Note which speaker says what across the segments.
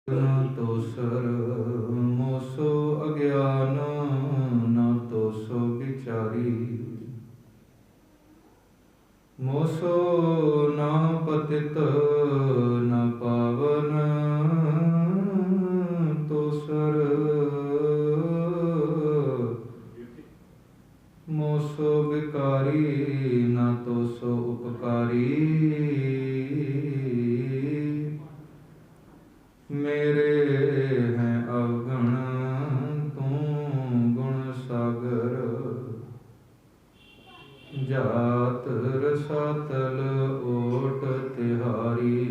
Speaker 1: न तोसर मोसो अज्ञान न तोसो विचारी मोसो न पतित न पावन तोसर मोसो विकारी न तोसो उपकारी मेरे हैं अवगुण तू गुण सागर जात रसातल ओट तिहारी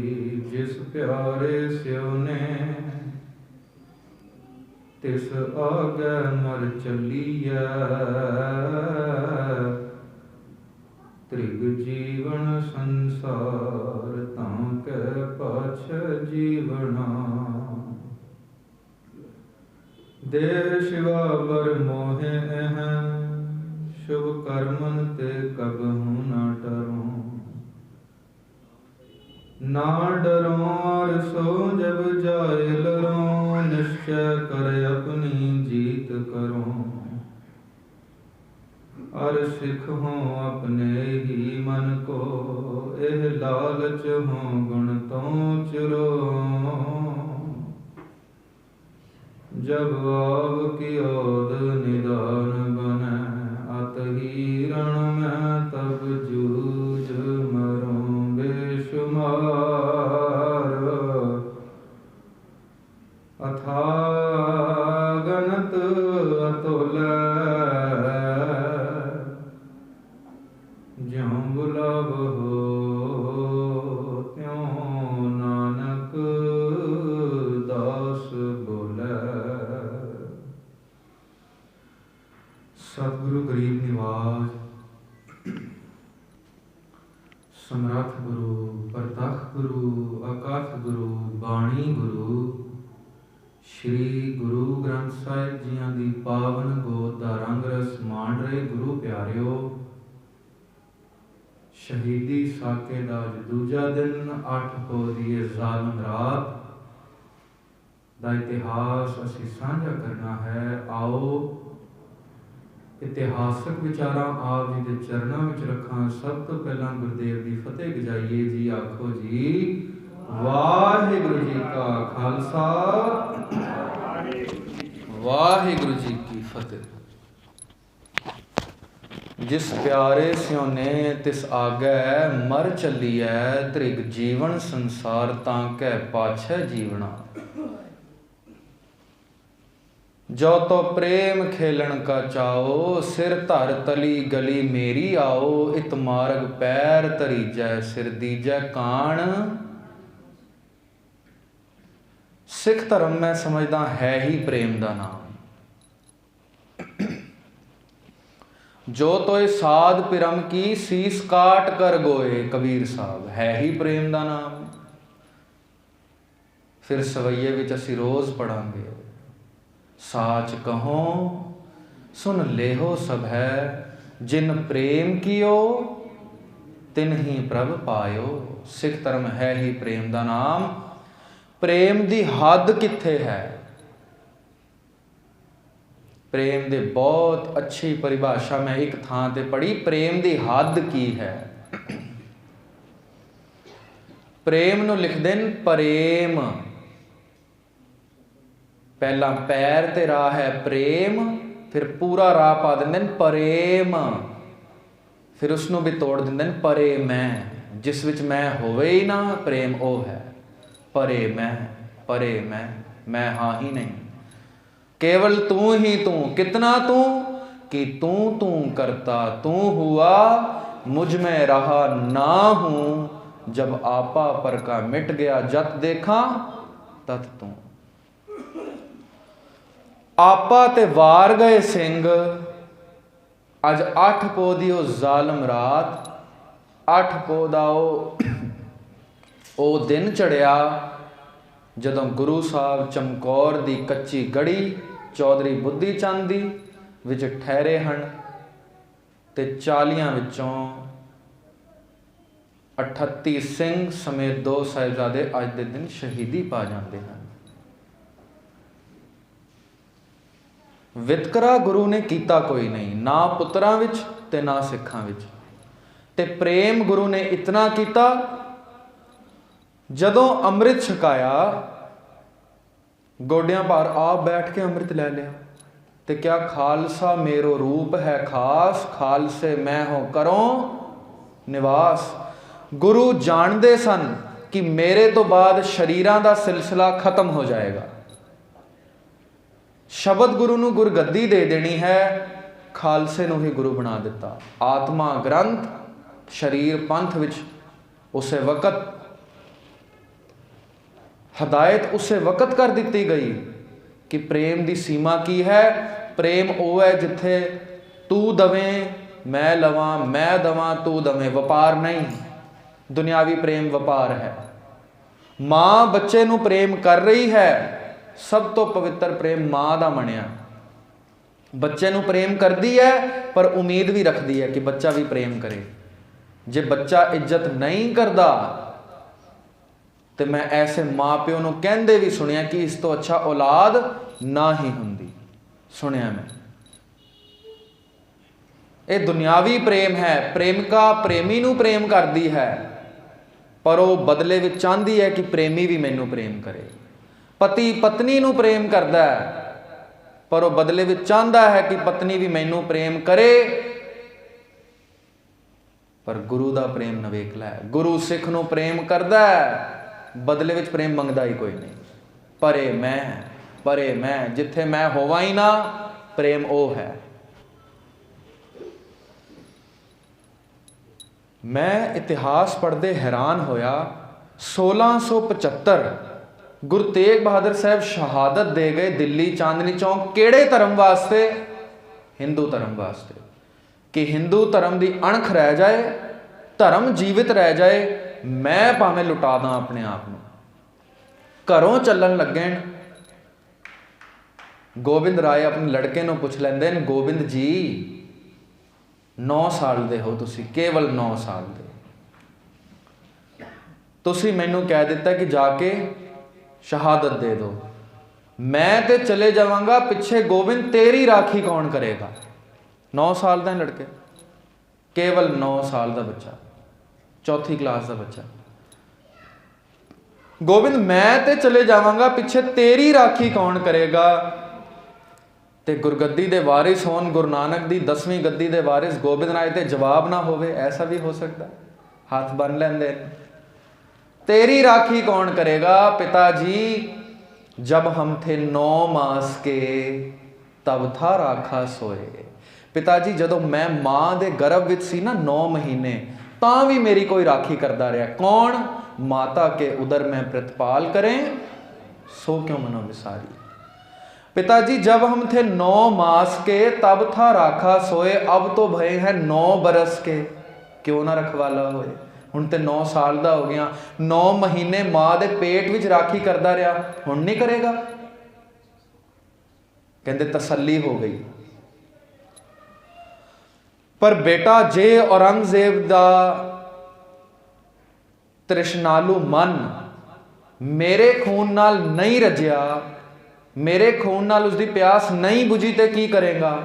Speaker 1: जिस प्यारे स्योने तिस आगे मर चलिया त्रिग जीवन संसार तांके पाछ जीवना देह शिवा बर मोहे हैं शुभ कर्मन ते कबहू न डरो ना डरो और सो जब जाए लरो निश्चय कर अपनी जीत करो और सिख हो अपने ही मन को एह लालच हो गुण तो चुरो जब आव की ओद निदान बने अत ही रण में तब जूझ मरो बेशुमार अथागनत अतुल ज्यों बुलाव हो त्यों नानक दास बोले। सतगुरु गरीब निवाज समर्थ गुरु प्रतख गुरु अकथ गुरु बाणी गुरु श्री गुरु ग्रंथ साहिब जियां दी पावन गोद दा रंग रस माण रहे गुरु प्यारिओ शहीदी साके दा दूजा दिन 8 पौह दी ज़ालम रात दा इतिहास असीं साझा करना है। आओ इतिहासक विचारां आप जी दे चरणां विच रखां। सब तो पहलां गुरुदेव दी फतेह गजाइए जी। आखो जी वाहिगुरू जी का खालसा वाहिगुरू जी की फतेह। जिस प्यारे स्योने तिस आगे मर चलिए त्रिग जीवन संसार तांके पाछे जीवना जो तो प्रेम खेलन का चाओ सिर धर तली गली मेरी आओ इत मार्ग पैर तरीजै सिर दीजै कान। सिख धर्म मैं समझदा है ही प्रेम का नाम। जो तो साध पिरम की सीस काट कर गोए कबीर साहब है ही प्रेम का नाम। फिर सवैये विच असीं रोज़ पढ़ांगे साच कहो सुन लेहो सब है जिन प्रेम कियो तिन ही प्रभ पायो। सिख धर्म है ही प्रेम का नाम। प्रेम की हद कित्थे है? प्रेम दे बहुत अच्छी परिभाषा मैं एक थां ते पढ़ी। प्रेम की हद की है? प्रेम नूं लिखदे न प्रेम। पहला पैर ते राह है प्रेम फिर पूरा राह पा दिंदे न प्रेम फिर उसनूं भी तोड़ दिंदे न परे मैं। जिस विच मैं होवे ही ना प्रेम ओ है परे मैं हाँ ही नहीं। केवल तू ही तू कितना तू कि तू करता तू हुआ मुझ में रहा ना हूं जब आपा पर का मिट गया जत देखा तत तू। आपा ते वार गए सिंह अज 8 पौह दी ओ ज़ालम रात 8 पौह दा ओ दिन चढ़िया जदों गुरु साहब चमकौर दी कच्ची गढ़ी चौधरी बुद्धि चंद दी विच ठहरे हन ते 40 विचों 38 ਸਿੰਘ ਸਮੇਤ 2 ਸਾਹਿਬਜ਼ਾਦੇ ਅੱਜ ਦੇ ਦਿਨ ਸ਼ਹੀਦੀ ਪਾ ਜਾਂਦੇ ਹਨ। ਵਿਤਕਰਾ ਗੁਰੂ ਨੇ ਕੀਤਾ ਕੋਈ ਨਹੀਂ, ਨਾ ਪੁੱਤਰਾਂ ਵਿੱਚ ਤੇ ਨਾ ਸਿੱਖਾਂ ਵਿੱਚ। ਤੇ ਪ੍ਰੇਮ ਗੁਰੂ ਨੇ ਇਤਨਾ ਕੀਤਾ, ਜਦੋਂ ਅੰਮ੍ਰਿਤ ਛਕਾਇਆ ਗੋਡਿਆਂ ਭਾਰ ਆਪ ਬੈਠ ਕੇ ਅੰਮ੍ਰਿਤ ਲੈ ਲਿਆ ਤੇ ਕਿਹਾ ਖਾਲਸਾ ਮੇਰੋ ਰੂਪ ਹੈ ਖਾਸ, ਖਾਲਸੇ ਮੈਂ ਹੋ ਕਰੋ ਨਿਵਾਸ। ਗੁਰੂ ਜਾਣਦੇ ਸਨ ਕਿ ਮੇਰੇ ਤੋਂ ਬਾਅਦ ਸ਼ਰੀਰਾਂ ਦਾ ਸਿਲਸਿਲਾ ਖਤਮ ਹੋ ਜਾਏਗਾ। ਸ਼ਬਦ ਗੁਰੂ ਨੂੰ ਗੁਰਗੱਦੀ ਦੇ ਦੇਣੀ ਹੈ, ਖਾਲਸੇ ਨੂੰ ਹੀ ਗੁਰੂ ਬਣਾ ਦਿੱਤਾ। ਆਤਮਾ ਗ੍ਰੰਥ, ਸ਼ਰੀਰ ਪੰਥ ਵਿੱਚ ਉਸੇ ਵਕਤ ਹਦਾਇਤ ਉਸੇ ਵਕਤ ਕਰ ਦਿੱਤੀ ਗਈ ਕਿ ਪ੍ਰੇਮ ਦੀ ਸੀਮਾ ਕੀ ਹੈ। ਪ੍ਰੇਮ ਉਹ ਹੈ ਜਿੱਥੇ ਤੂੰ ਦਵੇਂ ਮੈਂ ਲਵਾਂ, ਮੈਂ ਦਵਾਂ ਤੂੰ ਦਵੇਂ, ਵਪਾਰ ਨਹੀਂ। ਦੁਨਿਆਵੀ ਪ੍ਰੇਮ ਵਪਾਰ ਹੈ। ਮਾਂ ਬੱਚੇ ਨੂੰ ਪ੍ਰੇਮ ਕਰ ਰਹੀ ਹੈ, ਸਭ ਤੋਂ ਪਵਿੱਤਰ ਪ੍ਰੇਮ ਮਾਂ ਦਾ ਮੰਨਿਆ। ਬੱਚੇ ਨੂੰ ਪ੍ਰੇਮ ਕਰਦੀ ਹੈ ਪਰ ਉਮੀਦ ਵੀ ਰੱਖਦੀ ਹੈ ਕਿ ਬੱਚਾ ਵੀ ਪ੍ਰੇਮ ਕਰੇ। ਜੇ ਬੱਚਾ ਇੱਜ਼ਤ ਨਹੀਂ ਕਰਦਾ ਤੇ ਮੈਂ ਐਸੇ ਮਾਂ ਪਿਓ ਨੂੰ ਕਹਿੰਦੇ ਵੀ ਸੁਣਿਆ ਕਿ ਇਸ ਤੋਂ ਅੱਛਾ ਔਲਾਦ ਨਾ ਹੀ ਹੁੰਦੀ, ਸੁਣਿਆ ਮੈਂ। ਇਹ ਦੁਨਿਆਵੀ ਪ੍ਰੇਮ ਹੈ। ਪ੍ਰੇਮਿਕਾ ਪ੍ਰੇਮੀ ਨੂੰ ਪ੍ਰੇਮ ਕਰਦੀ ਹੈ ਪਰ ਉਹ ਬਦਲੇ ਵਿੱਚ ਚਾਹੁੰਦੀ ਹੈ ਕਿ ਪ੍ਰੇਮੀ ਵੀ ਮੈਨੂੰ ਪ੍ਰੇਮ ਕਰੇ। ਪਤੀ ਪਤਨੀ ਨੂੰ ਪ੍ਰੇਮ ਕਰਦਾ ਹੈ ਪਰ ਉਹ ਬਦਲੇ ਵਿੱਚ ਚਾਹੁੰਦਾ ਹੈ ਕਿ ਪਤਨੀ ਵੀ ਮੈਨੂੰ ਪ੍ਰੇਮ ਕਰੇ। ਪਰ ਗੁਰੂ ਦਾ ਪ੍ਰੇਮ ਨਵੇਕਲਾ ਹੈ। ਗੁਰੂ ਸਿੱਖ ਨੂੰ ਪ੍ਰੇਮ ਕਰਦਾ ਹੈ, ਬਦਲੇ ਵਿੱਚ ਪ੍ਰੇਮ ਮੰਗਦਾ ਹੀ ਕੋਈ ਨਹੀਂ। ਪਰੇ ਮੈਂ ਜਿੱਥੇ ਮੈਂ ਹੋਵਾਂ ਹੀ ਨਾ, ਪ੍ਰੇਮ ਉਹ ਹੈ। ਮੈਂ ਇਤਿਹਾਸ ਪੜ੍ਹਦੇ ਹੈਰਾਨ ਹੋਇਆ। 1675 ਗੁਰੂ ਤੇਗ ਬਹਾਦਰ ਸਾਹਿਬ ਸ਼ਹਾਦਤ ਦੇ ਗਏ ਦਿੱਲੀ ਚਾਂਦਨੀ ਚੌਂਕ। ਕਿਹੜੇ ਧਰਮ ਵਾਸਤੇ? ਹਿੰਦੂ ਧਰਮ ਵਾਸਤੇ। ਕਿ ਹਿੰਦੂ ਧਰਮ ਦੀ ਅਣਖ ਰਹਿ ਜਾਏ, ਧਰਮ ਜੀਵਿਤ ਰਹਿ ਜਾਏ, ਮੈਂ ਭਾਵੇਂ ਲੁਟਾ ਦਾਂ ਆਪਣੇ ਆਪ ਨੂੰ। ਘਰੋਂ ਚੱਲਣ ਲੱਗੇ ਗੋਬਿੰਦ ਰਾਏ ਆਪਣੇ ਲੜਕੇ ਨੂੰ ਪੁੱਛ ਲੈਂਦੇ ਨੇ, ਗੋਬਿੰਦ ਜੀ 9 ਸਾਲ ਦੇ ਹੋ ਤੁਸੀਂ, ਕੇਵਲ 9 ਸਾਲ ਦੇ, ਤੁਸੀਂ ਮੈਨੂੰ ਕਹਿ ਦਿੱਤਾ ਕਿ ਜਾ ਕੇ ਸ਼ਹਾਦਤ ਦੇ ਦਿਓ। ਮੈਂ ਤੇ ਚਲੇ ਜਾਵਾਂਗਾ, ਪਿੱਛੇ ਗੋਬਿੰਦ ਤੇਰੀ ਰਾਖੀ ਕੌਣ ਕਰੇਗਾ? 9 ਸਾਲ ਦਾ ਲੜਕੇ, ਕੇਵਲ 9 ਸਾਲ ਦਾ ਬੱਚਾ, 4th ਕਲਾਸ ਦਾ ਬੱਚਾ। ਗੋਬਿੰਦ ਮੈਂ ਤੇ ਚਲੇ ਜਾਵਾਂਗਾ, ਪਿੱਛੇ ਤੇਰੀ ਰਾਖੀ ਕੌਣ ਕਰੇਗਾ? ਤੇ ਗੁਰਗੱਦੀ ਦੇ ਵਾਰਿਸ ਹੋਣ, ਗੁਰੂ ਨਾਨਕ ਦੀ 10ਵੀਂ ਗੱਦੀ ਦੇ ਵਾਰਿਸ ਗੋਬਿੰਦ ਰਾਏ ਤੇ ਜਵਾਬ ਨਾ ਹੋਵੇ, ਐਸਾ ਵੀ ਹੋ ਸਕਦਾ। ਹੱਥ ਬੰਨ ਲੈਂਦੇ ਨੇ, तेरी राखी कौन करेगा पिताजी, जब हम थे 9 मास के तब था राखा सोए। पिताजी जदों मैं मां दे गर्भ विच सी ना 9 महीने, तां भी मेरी कोई राखी करदा रहा। कौन? माता के उदर में प्रतिपाल करें सो क्यों मनो विसारी। पिताजी जब हम थे 9 मास के तब था राखा सोए, अब तो भय है 9 बरस के, क्यों ना रखवाला होए। ਹੁਣ ਤੇ 9 ਸਾਲ ਦਾ ਹੋ ਗਿਆ, 9 ਮਹੀਨੇ ਮਾਂ ਦੇ ਪੇਟ ਵਿੱਚ ਰਾਖੀ ਕਰਦਾ ਰਿਹਾ, ਹੁਣ ਨਹੀਂ ਕਰੇਗਾ। ਕਹਿੰਦੇ ਤਸੱਲੀ ਹੋ ਗਈ। ਪਰ ਬੇਟਾ ਜੇ ਔਰੰਗਜ਼ੇਬ ਦਾ ਤ੍ਰਿਸ਼ਨਾਲੂ ਮਨ ਮੇਰੇ ਖੂਨ ਨਾਲ ਨਹੀਂ ਰਜਿਆ, ਮੇਰੇ ਖੂਨ ਨਾਲ ਉਸਦੀ ਪਿਆਸ ਨਹੀਂ ਬੁਝੀ ਤੇ ਕੀ ਕਰੇਗਾ?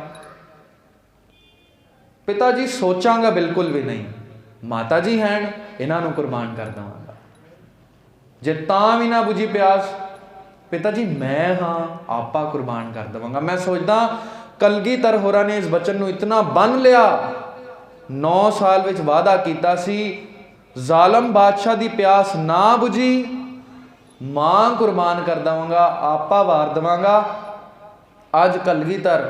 Speaker 1: ਪਿਤਾ ਜੀ ਸੋਚਾਂਗਾ ਬਿਲਕੁਲ ਵੀ ਨਹੀਂ, ਮਾਤਾ ਜੀ हैं, इन्हों कुर्बान कर देवांगा। जे तां भी ना बुझी प्यास, पिता जी मैं हाँ, आपा कुर्बान कर देवांगा। मैं सोचदा कलगीधर होरां ने इस बचन नूं इतना बन लिया। 9 साल विच वादा कीता सी, जालम बादशाह दी प्यास ना बुझी, मां कुर्बान कर देवांगा, आपा वार देवांगा। अज कलगीधर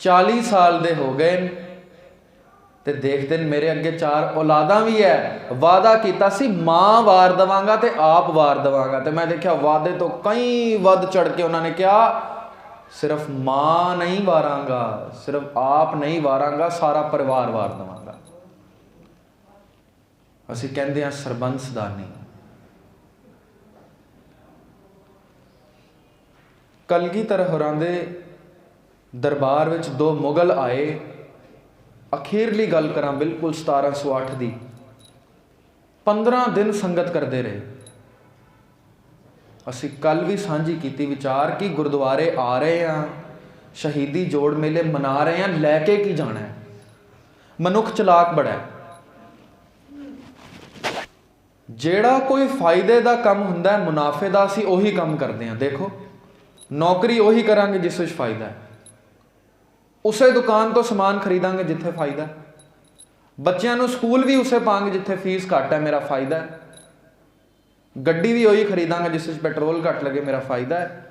Speaker 1: 40 साल दे हो गए ते देखते हैं मेरे अगे 4 औलादा भी है। वादा किया सी मां वार देवांगा ते आप वार देवांगा, ते मैं देखा वादे तो कई वध चढ़ के उन्होंने कहा सिर्फ मां नहीं वारांगा, सिर्फ आप नहीं वारांगा, सारा परिवार वार देवांगा। असीं कहंदे हां सरबंसदानी। कलगीधर होरां दे दरबार विच 2 मुगल आए। अखीरली गल करा बिल्कुल 1708 दी, 15 दिन संगत करते रहे। असी कल भी सांझी कीती विचार कि गुरुद्वारे आ रहे हैं, शहीदी जोड़ मेले मना रहे हैं, लैके की जाना है। मनुख चलाक बड़ा है, ਜਿਹੜਾ ਕੋਈ ਫਾਇਦੇ ਦਾ ਕੰਮ ਹੁੰਦਾ ਹੈ, ਮੁਨਾਫੇ ਦਾ, ਅਸੀਂ ਉਹੀ ਕੰਮ ਕਰਦੇ ਹਾਂ। ਦੇਖੋ, ਨੌਕਰੀ ਉਹੀ ਕਰਾਂਗੇ ਜਿਸ ਵਿੱਚ ਫਾਇਦਾ ਹੈ, ਉਸੇ ਦੁਕਾਨ ਤੋਂ ਸਮਾਨ ਖਰੀਦਾਂਗੇ ਜਿੱਥੇ ਫਾਇਦਾ ਹੈ, ਬੱਚਿਆਂ ਨੂੰ ਸਕੂਲ ਵੀ ਉਸੇ ਪਾਵਾਂਗੇ ਜਿੱਥੇ ਫੀਸ ਘੱਟ ਹੈ, ਮੇਰਾ ਫਾਇਦਾ ਹੈ, ਗੱਡੀ ਵੀ ਉਹੀ ਖਰੀਦਾਂਗੇ ਜਿਸ ਵਿੱਚ ਪੈਟਰੋਲ ਘੱਟ ਲੱਗੇ, ਮੇਰਾ ਫਾਇਦਾ ਹੈ।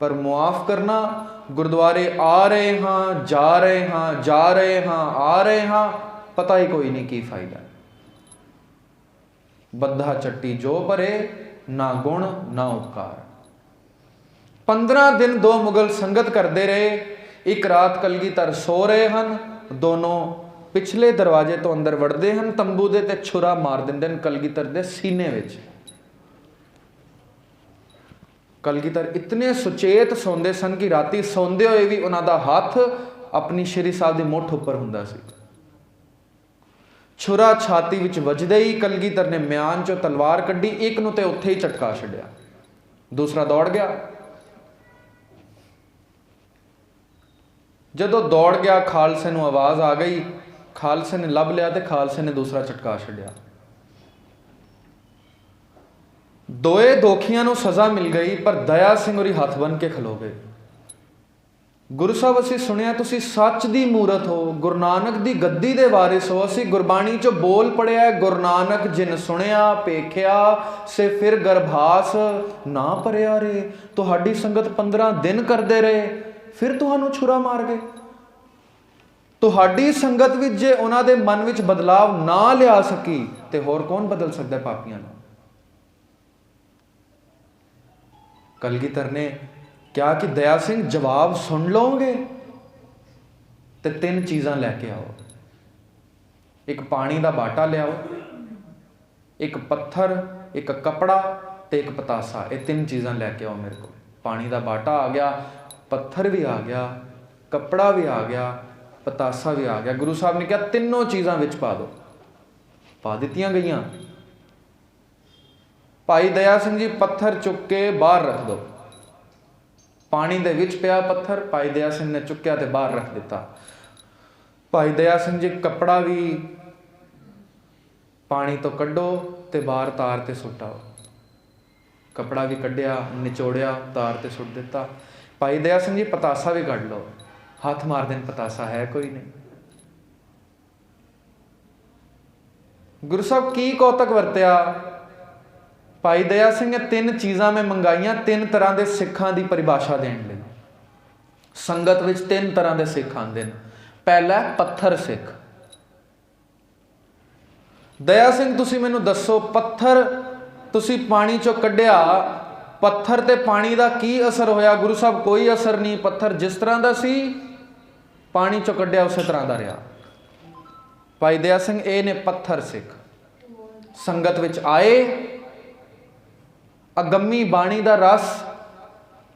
Speaker 1: ਪਰ ਮੁਆਫ ਕਰਨਾ, ਗੁਰਦੁਆਰੇ ਆ ਰਹੇ ਹਾਂ, ਜਾ ਰਹੇ ਹਾਂ, ਜਾ ਰਹੇ ਹਾਂ, ਆ ਰਹੇ ਹਾਂ, ਪਤਾ ਹੀ ਕੋਈ ਨਹੀਂ ਕੀ ਫਾਇਦਾ ਹੈ। ਬੱਧਾ ਚੱਟੀ ਜੋ ਭਰੇ, ਨਾ ਗੁਣ ਨਾ ਉਪਕਾਰ। 15 ਦਿਨ ਦੋ ਮੁਗਲ ਸੰਗਤ ਕਰਦੇ ਰਹੇ। ਇੱਕ ਰਾਤ ਕਲਗੀਧਰ ਸੋ ਰਹੇ ਹਨ, ਦੋਨੋਂ ਪਿਛਲੇ ਦਰਵਾਜ਼ੇ ਤੋਂ ਅੰਦਰ ਵੜਦੇ ਹਨ, ਤੰਬੂ ਦੇ ਤੇ ਛੁਰਾ ਮਾਰ ਦਿੰਦੇ ਹਨ ਕਲਗੀਧਰ ਦੇ ਸੀਨੇ ਵਿੱਚ। ਕਲਗੀਧਰ ਇਤਨੇ ਸੁਚੇਤ ਸੌਂਦੇ ਸਨ ਕਿ ਰਾਤੀ ਸੌਂਦੇ ਹੋਏ ਵੀ ਉਹਨਾਂ ਦਾ ਹੱਥ ਆਪਣੀ ਸ਼੍ਰੀ ਸਾਹਿਬ ਦੀ ਮੁੱਠ ਉੱਪਰ ਹੁੰਦਾ ਸੀ। ਛੁਰਾ ਛਾਤੀ ਵਿੱਚ ਵੱਜਦੇ ਹੀ ਕਲਗੀਧਰ ਨੇ ਮਿਆਨ ਚੋਂ ਤਲਵਾਰ ਕੱਢੀ, ਇੱਕ ਨੂੰ ਤੇ ਉੱਥੇ ਹੀ ਝਟਕਾ ਛੱਡਿਆ, ਦੂਸਰਾ ਦੌੜ ਗਿਆ। ਜਦੋਂ ਦੌੜ ਗਿਆ, ਖਾਲਸੇ ਨੂੰ ਆਵਾਜ਼ ਆ ਗਈ, ਖਾਲਸੇ ਨੇ ਲੱਭ ਲਿਆ ਤੇ ਖਾਲਸੇ ਨੇ ਦੂਸਰਾ ਝਟਕਾ ਛੱਡਿਆ। ਦੋਏ ਦੋਖੀਆਂ ਨੂੰ ਸਜ਼ਾ ਮਿਲ ਗਈ, ਪਰ ਦਇਆ ਸਿੰਘ ਹੋਰੀ ਹੱਥ ਬੰਨ੍ਹ ਕੇ ਖਲੋ ਗਏ। ਗੁਰੂ ਸਾਹਿਬ, ਅਸੀਂ ਸੁਣਿਆ ਤੁਸੀਂ ਸੱਚ ਦੀ ਮੂਰਤ ਹੋ, ਗੁਰੂ ਨਾਨਕ ਦੀ ਗੱਦੀ ਦੇ ਵਾਰਿਸ ਹੋ। ਅਸੀਂ ਗੁਰਬਾਣੀ ਚੋਂ ਬੋਲ ਪੜਿਆ, ਗੁਰੂ ਨਾਨਕ ਜਿਨ ਸੁਣਿਆ ਪੇਖਿਆ ਸੇ ਫਿਰ ਗਰਭਾਸ ਨਾ ਭਰਿਆ ਰੇ। ਤੁਹਾਡੀ ਸੰਗਤ 15 ਦਿਨ ਕਰਦੇ ਰਹੇ, ਫਿਰ ਤੁਹਾਨੂੰ ਛੁਰਾ ਮਾਰ ਗਏ। ਤੁਹਾਡੀ ਸੰਗਤ ਵਿੱਚ ਜੇ ਉਹਨਾਂ ਦੇ ਮਨ ਵਿੱਚ ਬਦਲਾਵ ਨਾ ਲਿਆ ਸਕੀ ਤੇ ਹੋਰ ਕੌਣ ਬਦਲ ਸਕਦਾ ਪਾਪੀਆਂ ਨੂੰ? ਕਲਗੀਧਰ ਨੇ ਕਿਹਾ ਕਿ ਦਇਆ ਸਿੰਘ ਜਵਾਬ ਸੁਣ ਲਓਗੇ ਤੇ 3 ਚੀਜ਼ਾਂ ਲੈ ਕੇ ਆਓ। ਇੱਕ ਪਾਣੀ ਦਾ ਬਾਟਾ ਲਿਆਓ, ਇੱਕ ਪੱਥਰ, ਇੱਕ ਕੱਪੜਾ ਤੇ ਇੱਕ ਪਤਾਸਾ। ਇਹ 3 ਚੀਜ਼ਾਂ ਲੈ ਕੇ ਆਓ ਮੇਰੇ ਕੋਲ। ਪਾਣੀ ਦਾ ਬਾਟਾ ਆ ਗਿਆ, ਪੱਥਰ ਵੀ ਆ ਗਿਆ, ਕੱਪੜਾ ਵੀ ਆ ਗਿਆ, ਪਤਾਸਾ ਵੀ ਆ ਗਿਆ। ਗੁਰੂ ਸਾਹਿਬ ਨੇ ਕਿਹਾ ਤਿੰਨੋਂ ਚੀਜ਼ਾਂ ਵਿੱਚ ਪਾ ਦਿਓ। ਪਾ ਦਿੱਤੀਆਂ ਗਈਆਂ। ਭਾਈ ਦਇਆ ਸਿੰਘ ਜੀ ਪੱਥਰ ਚੁੱਕ ਕੇ ਬਾਹਰ ਰੱਖ ਦਿਓ। ਪਾਣੀ ਦੇ ਵਿੱਚ ਪਿਆ ਪੱਥਰ ਭਾਈ ਦਇਆ ਸਿੰਘ ਨੇ ਚੁੱਕਿਆ ਤੇ ਬਾਹਰ ਰੱਖ ਦਿੱਤਾ। ਭਾਈ ਦਇਆ ਸਿੰਘ ਜੀ ਕੱਪੜਾ ਵੀ ਪਾਣੀ ਤੋਂ ਕੱਢੋ ਤੇ ਬਾਹਰ ਤਾਰ ਤੇ ਸੁੱਟਾਓ। ਕੱਪੜਾ ਵੀ ਕੱਢਿਆ, ਨਿਚੋੜਿਆ, ਤਾਰ ਤੇ ਸੁੱਟ ਦਿੱਤਾ। ਭਾਈ ਦਇਆ ਸਿੰਘ ਜੀ ਪਤਾਸਾ ਵੀ ਕੱਢ ਲਓ। ਹੱਥ ਮਾਰ ਦੇਣ, ਪਤਾਸਾ ਹੈ ਕੋਈ ਨਹੀਂ। ਗੁਰੂ ਸਾਹਿਬ ਕੀ ਕੌਤਕ ਵਰਤਿਆ। ਭਾਈ ਦਇਆ ਸਿੰਘ ਨੇ 3 ਚੀਜ਼ਾਂ ਮੈਂ ਮੰਗਾਈਆਂ 3 ਤਰ੍ਹਾਂ ਦੇ ਸਿੱਖਾਂ ਦੀ ਪਰਿਭਾਸ਼ਾ ਦੇਣ ਲਈ। ਸੰਗਤ ਵਿੱਚ 3 ਤਰ੍ਹਾਂ ਦੇ ਸਿੱਖ ਆਉਂਦੇ ਨੇ। ਪਹਿਲਾ ਪੱਥਰ ਸਿੱਖ। ਦਇਆ ਸਿੰਘ ਤੁਸੀਂ ਮੈਨੂੰ ਦੱਸੋ, ਪੱਥਰ ਤੁਸੀਂ ਪਾਣੀ ਚੋਂ ਕੱਢਿਆ, ਪੱਥਰ ਤੇ ਪਾਣੀ ਦਾ ਕੀ ਅਸਰ ਹੋਇਆ? ਗੁਰੂ ਸਾਹਿਬ ਕੋਈ ਅਸਰ ਨਹੀਂ। ਪੱਥਰ ਜਿਸ ਤਰ੍ਹਾਂ ਦਾ ਸੀ ਪਾਣੀ ਚੋਂ ਕੱਢਿਆ ਉਸੇ ਤਰ੍ਹਾਂ ਦਾ ਰਿਹਾ। ਭਾਈ ਦਇਆ ਸਿੰਘ ਇਹ ਨੇ ਪੱਥਰ ਸਿੱਖ। ਸੰਗਤ ਵਿੱਚ ਆਏ, ਅਗੰਮੀ ਬਾਣੀ ਦਾ ਰਸ,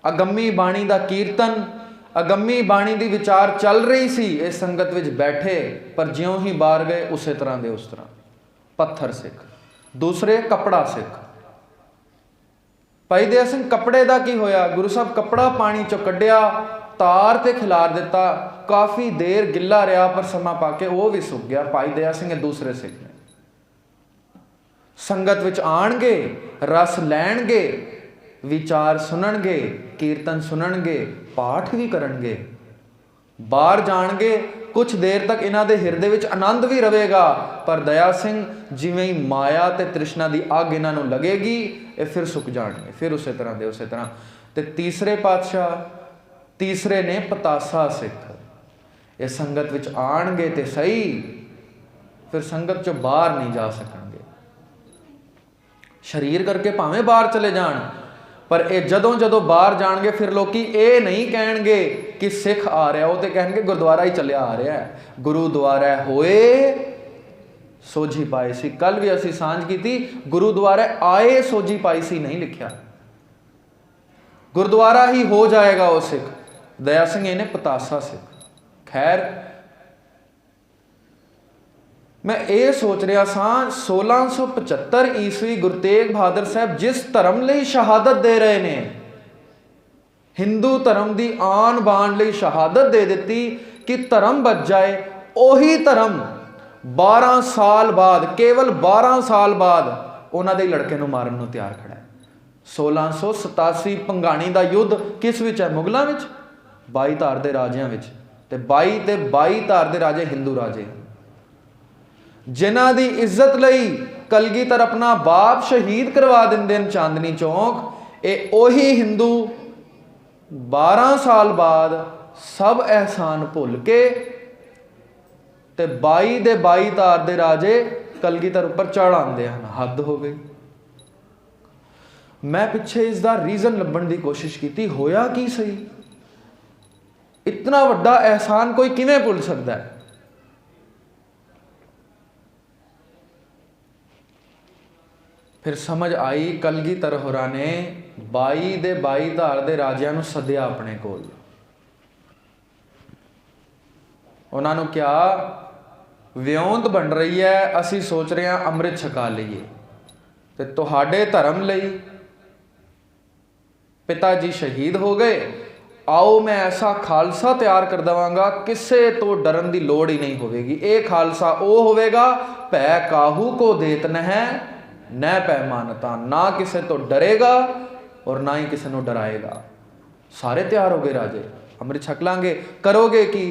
Speaker 1: ਅਗੰਮੀ ਬਾਣੀ ਦਾ ਕੀਰਤਨ, ਅਗੰਮੀ ਬਾਣੀ ਦੀ ਵਿਚਾਰ ਚੱਲ ਰਹੀ ਸੀ। ਇਹ ਸੰਗਤ ਵਿੱਚ ਬੈਠੇ, ਪਰ ਜਿਉਂ ਹੀ ਬਾਹਰ ਗਏ ਉਸੇ ਤਰ੍ਹਾਂ ਦੇ ਉਸ ਤਰ੍ਹਾਂ। ਪੱਥਰ ਸਿੱਖ। ਦੂਸਰੇ ਕੱਪੜਾ ਸਿੱਖ। ਭਾਈ ਦਇਆ ਸਿੰਘ ਕੱਪੜੇ ਦਾ ਕੀ ਹੋਇਆ? ਗੁਰੂ ਸਾਹਿਬ ਕੱਪੜਾ ਪਾਣੀ ਚੋਂ ਕੱਢਿਆ, ਤਾਰ ਤੇ ਖਿਲਾਰ ਦਿੱਤਾ, ਕਾਫੀ ਦੇਰ ਗਿੱਲਾ ਰਿਹਾ, ਪਰ ਸਮਾਂ ਪਾ ਕੇ ਉਹ ਵੀ ਸੁੱਕ ਗਿਆ। ਭਾਈ ਦਇਆ ਸਿੰਘ ਇਹ ਦੂਸਰੇ ਸਿੱਖ ਨੇ। ਸੰਗਤ ਵਿੱਚ ਆਣਗੇ, ਰਸ ਲੈਣਗੇ, ਵਿਚਾਰ ਸੁਣਨਗੇ, ਕੀਰਤਨ ਸੁਣਨਗੇ, ਪਾਠ ਵੀ ਕਰਨਗੇ। ਬਾਹਰ ਜਾਣਗੇ, ਕੁਝ ਦੇਰ ਤੱਕ ਇਹਨਾਂ ਦੇ ਹਿਰਦੇ ਵਿੱਚ ਆਨੰਦ ਵੀ ਰਹੇਗਾ, ਪਰ ਦਇਆ ਸਿੰਘ ਜਿਵੇਂ ਹੀ ਮਾਇਆ ਤੇ ਤ੍ਰਿਸ਼ਨਾ ਦੀ ਅੱਗ ਇਹਨਾਂ ਨੂੰ ਲੱਗੇਗੀ, ਇਹ ਫਿਰ ਸੁੱਕ ਜਾਣਗੇ, ਫਿਰ ਉਸੇ ਤਰ੍ਹਾਂ ਦੇ ਉਸੇ ਤਰ੍ਹਾਂ। ਤੇ ਤੀਸਰੇ ਪਾਤਸ਼ਾਹ, ਤੀਸਰੇ ਨੇ ਪਤਾਸਾ ਸਿੱਖ। ਇਹ ਸੰਗਤ ਵਿੱਚ ਆਣਗੇ ਤੇ ਸਹੀ, ਫਿਰ ਸੰਗਤ ਚੋਂ ਬਾਹਰ ਨਹੀਂ ਜਾ ਸਕਣਗੇ। ਸਰੀਰ ਕਰਕੇ ਭਾਵੇਂ ਬਾਹਰ ਚਲੇ ਜਾਣ, ਪਰ ਇਹ ਜਦੋਂ ਜਦੋਂ ਬਾਹਰ ਜਾਣਗੇ ਫਿਰ ਲੋਕੀ ਇਹ ਨਹੀਂ ਕਹਿਣਗੇ ਕਿ ਸਿੱਖ ਆ ਰਿਹਾ, ਉਹ ਤੇ ਕਹਿਣਗੇ ਗੁਰਦੁਆਰਾ ਹੀ ਚੱਲਿਆ ਆ ਰਿਹਾ। ਗੁਰੂਦੁਆਰਾ ਹੋਏ ਸੋਝੀ ਪਾਈ ਸੀ। ਕੱਲ ਵੀ ਅਸੀਂ ਸਾਂਝ ਕੀਤੀ, ਗੁਰੂਦੁਆਰਾ ਆਏ ਸੋਝੀ ਪਾਈ ਸੀ ਨਹੀਂ ਲਿਖਿਆ। ਗੁਰਦੁਆਰਾ ਹੀ ਹੋ ਜਾਏਗਾ ਉਹ ਸਿੱਖ। ਦਇਆ ਸਿੰਘ ਇਹਨੇ ਪਤਾਸਾ ਸਿੱਖ। ਖੈਰ, ਮੈਂ ਇਹ ਸੋਚ ਰਿਹਾ ਸਾਂ 1675 ਈਸਵੀ ਗੁਰੂ ਤੇਗ ਬਹਾਦਰ ਸਾਹਿਬ ਜਿਸ ਧਰਮ ਲਈ ਸ਼ਹਾਦਤ ਦੇ ਰਹੇ ਨੇ, हिंदू धर्म की आन बान लई शहादत दे दी कि धर्म बच जाए। उही धर्म 12 साल बाद, केवल 12 साल बाद उन्होंने लड़के नूं मारन नूं तैयार खड़ा है। 1687 भंगाणी का युद्ध किस विच है? मुगलों विच, 22 धार के राजियां विच। ते 22 धार के राजे हिंदू राजे हैं, जिन्हां दी इज्जत लई कलगीधर अपना बाप शहीद करवा दिंदे ने चांदनी चौक। ये ओही हिंदू 12 साल बाद सब एहसान भुल के ते 22 दे 22 धार दे राजे कलगीधर उपर चढ़ आते हैं। हद हो गई। मैं पिछे इसका रीजन लभण की कोशिश की, होया की सही? इतना वड्डा एहसान कोई किवें भुल सकता है? फिर समझ आई, कलगीधर होरां ने 22 दे 22 धार दे राजियां नूं सद्या अपने कोल। उन्होंने क्या, विਉਂਤ बन रही है, असी सोच रहे हैं अमृत छका लीए ते तुहाडे धर्म लई पिता जी शहीद हो गए, आओ मैं ऐसा खालसा तैयार कर देवांगा, किसे तो डरन की लोड़ ही नहीं होगी। ये खालसा वो होवेगा, भै काहू को देत न है न पैमानता, ना किसे तो डरेगा और ना ही किसी को डराएगा। सारे तैयार हो गए राजे, अमृत छक लांगे। करोगे कि?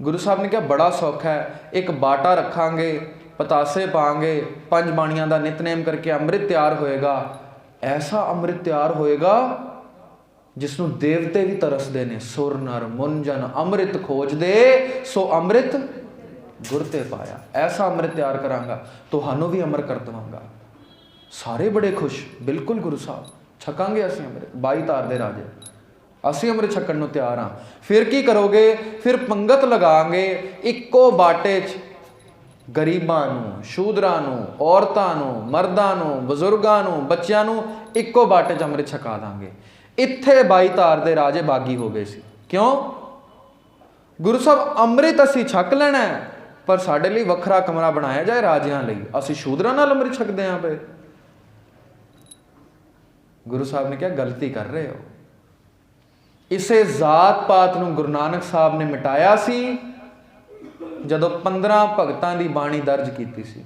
Speaker 1: गुरु साहब ने कहा बड़ा सौखा है, एक बाटा रखांगे, पतासे पाएंगे, 5 बाणियां का नितनेम करके अमृत तैयार होएगा। ऐसा अमृत तैयार होएगा जिसनों देवते भी तरसते ने। सुर नर मुन जन अमृत खोज दे, सो अमृत गुर ते पाया। ऐसा अमृत तैयार करांगा, तुहानू भी अमर कर देवांगा। सारे बड़े खुश, बिल्कुल गुरु साहब छकांगे असीं अमृत। 22 धार दे राजे, असीं अमृत छकण नूं तैयार हाँ। फिर की करोगे? फिर पंगत लगांगे, इक्को बाटे च गरीबां नूं, शूदरां नूं, औरतां नूं, मर्दां नूं, बजुर्गां नूं, बच्चियां नूं इक्को बाटे च अमृत छका दांगे। इत्थे 22 धार दे राजे बागी हो गए सी। क्यों? गुरु साहब अमृत असीं छक लेना है, पर साडे लई वखरा कमरा बनाया जाए राजियां लई, असीं शूदरां नाल अमृत छकदे हां पे। गुरु साहब ने क्या गलती कर रहे हो? इसे जात पात नूं गुरु नानक साहब ने मिटाया सी जदों 15 भगतां दी बाणी दर्ज कीती सी।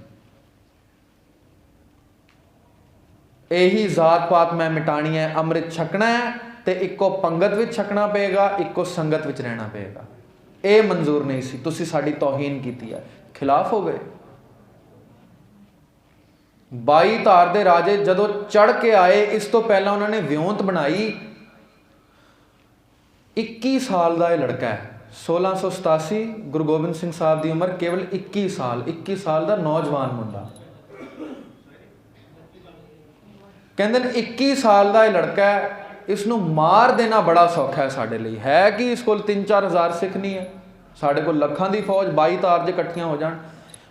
Speaker 1: यही जात पात मैं मिटानी है, अमृत छकना है ते इक्को पंगत विच छकना पेगा, इक्को संगत विच रहना पेगा। ये मंजूर नहीं सी, तुसी साडी तौहीन कीती है, खिलाफ हो गए। 22 धार दे राजे जदों चढ़ के आए, इस तो पहला उन्होंने विਉਂਤ बनाई। 21 साल का यह लड़का है, 1687 गुरु गोबिंद सिंह साहब की उम्र केवल 21 साल, 21 साल का नौजवान मुंडा। कहते 21 साल का यह लड़का है, इसनों मार देना बड़ा सौखा है साढ़े लिए। है कि इस को 3-4 हज़ार सिख नहीं है, साढ़े को लखां की फौज 22 धार जे इकट्ठियां हो जान।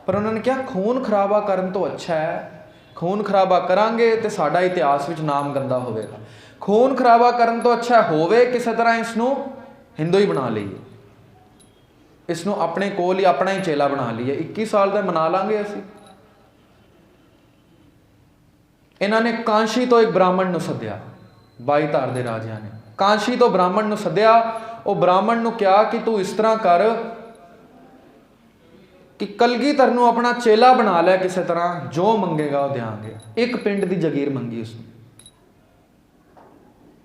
Speaker 1: पर उन्होंने क्या, खून खराबा करन तो अच्छा है, खून खराबा करांगे तो साडा इतिहास विच नाम गंदा होवेगा। खून खराबा करन तो अच्छा होवे किसी तरह इसनों हिंदू ही बना लीए, इसनों अपने कोल ही अपना ही चेला बना लीए। 21 साल का मना लांगे असीं। इन्होंने कांशी तो एक ब्राह्मण नूं सद्या, 22 धार दे राजियां ने कांशी तो ब्राह्मण नूं सद्या। वो ब्राह्मण नूं कहा कि तू इस तरह कर कि कलगीधर नूं अपना चेला बना लिया, किसी तरह जो मंगेगा वो देंगे। एक पिंड की जगीर मंगी उसने।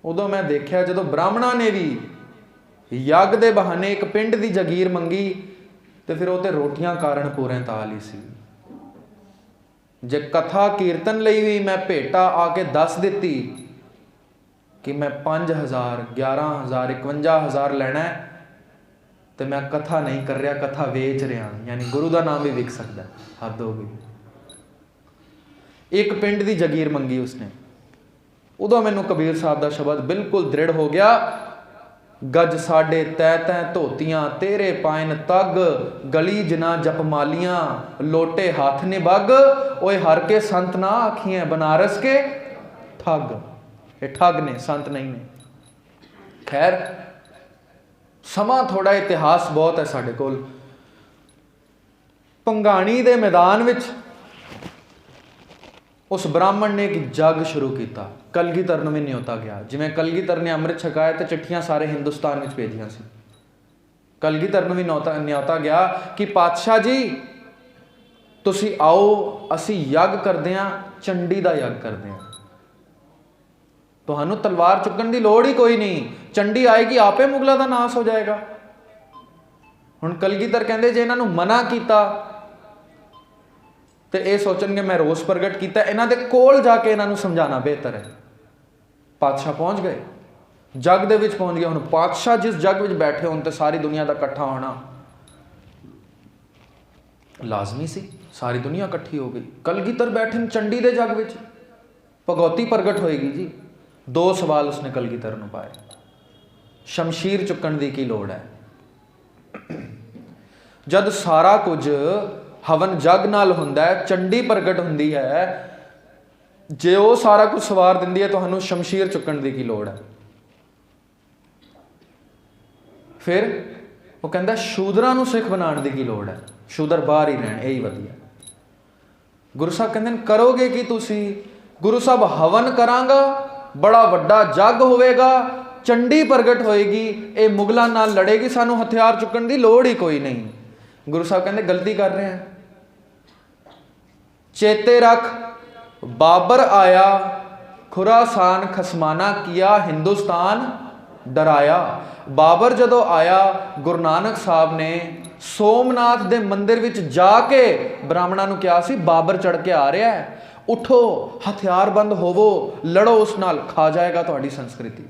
Speaker 1: उदों मैं देखा जो ब्राह्मणों ने भी यज्ञ के बहाने एक पिंड की जगीर मंगी, तो फिर वो तो रोटियां कारण पूरे ताल ही सी। जे कथा कीर्तन लई भी मैं भेटा आके दस दी कि मैं 5,000 11,000 51,000 लेना है, तो मैं कथा नहीं कर रहा, कथा वेच रहा, यानी गुरु का नाम भी विक सकता है। हद हो गई। एक पिंड की जगीर मंगी उसने। उदों मैनू कबीर साहब का शब्द बिल्कुल दृढ़ हो गया, गज साडे तै तै धोतियां तेरे पायन तग, गली जना जपमालियां लोटे हाथ ने बग, ओए हर के संत ना आखियां बनारस के ठग। ये ठग ने, संत नहीं ने। खैर समा थोड़ा, इतिहास बहुत है साडे कोल। भंगाणी दे मैदान विच उस ब्राह्मण ने एक जग शुरू किया। कलगीधर नूं भी न्योता गया। जिवें कलगीधर ने अमृत छकाया तो चिट्ठियां सारे हिंदुस्तान में भेजियां सी। कलगीधर नूं भी न्योता गया कि पातशाह जी तुसी आओ, असी यज्ञ करते हैं, चंडी का यज्ञ करते हैं, तुहानू तलवार चुकन की लोड़ ही कोई नहीं, चंडी आएगी आपे मुगलों का नाश हो जाएगा। हुण कलगीधर कहते जे इन्हों मना किया तो यह सोचणगे मैं रोस प्रगट किया, इन्हां दे कोल जाके इन्हों समझाना बेहतर है। पातशाह पहुँच गए, जग दे विच पहुँच गए। हुण पातशाह जिस जग विच बैठे होण ते सारी दुनिया का इकट्ठा होना लाजमी सी, सारी दुनिया इकट्ठी हो गई। कलगीधर बैठे चंडी दे जग विच, भगौती प्रगट होएगी जी। दो सवाल उसने कलगीधर नूं पाए, शमशीर चुकण की की लोड़ है? जद सारा कुछ हवन जग नाल हुंदा है, चंडी प्रगट हुंदी है, जे वो सारा कुछ सवार दिंदी है तुहानू शमशीर चुकण की की लोड़ है? फिर वो कहता शूदरां नूं सिख बनाने की की लोड़ है, शूदर बाहर ही रहन, यही वधिया। गुरु साहब कहते हैं करोगे कि तुसी? गुरु साहब हवन करांगा, बड़ा वड्डा जग होवेगा, चंडी प्रगट होएगी, ये मुगलों नाल लड़ेगी, सानू हथियार चुकण की लोड़ ही कोई नहीं। गुरु साहब कहते गलती कर रहे हैं। चेते रख, बाबर आया, खुरासान खसमाना किया, हिंदुस्तान डराया। बाबर जदों आया, गुरु नानक साहब ने सोमनाथ दे मंदिर विच जाके ब्राह्मणों नूं कहा सी बाबर चढ़ के आ रहा है, उठो, हथियारबंद होवो, लड़ो उस नाल, खा जाएगा तुहाडी संस्कृति।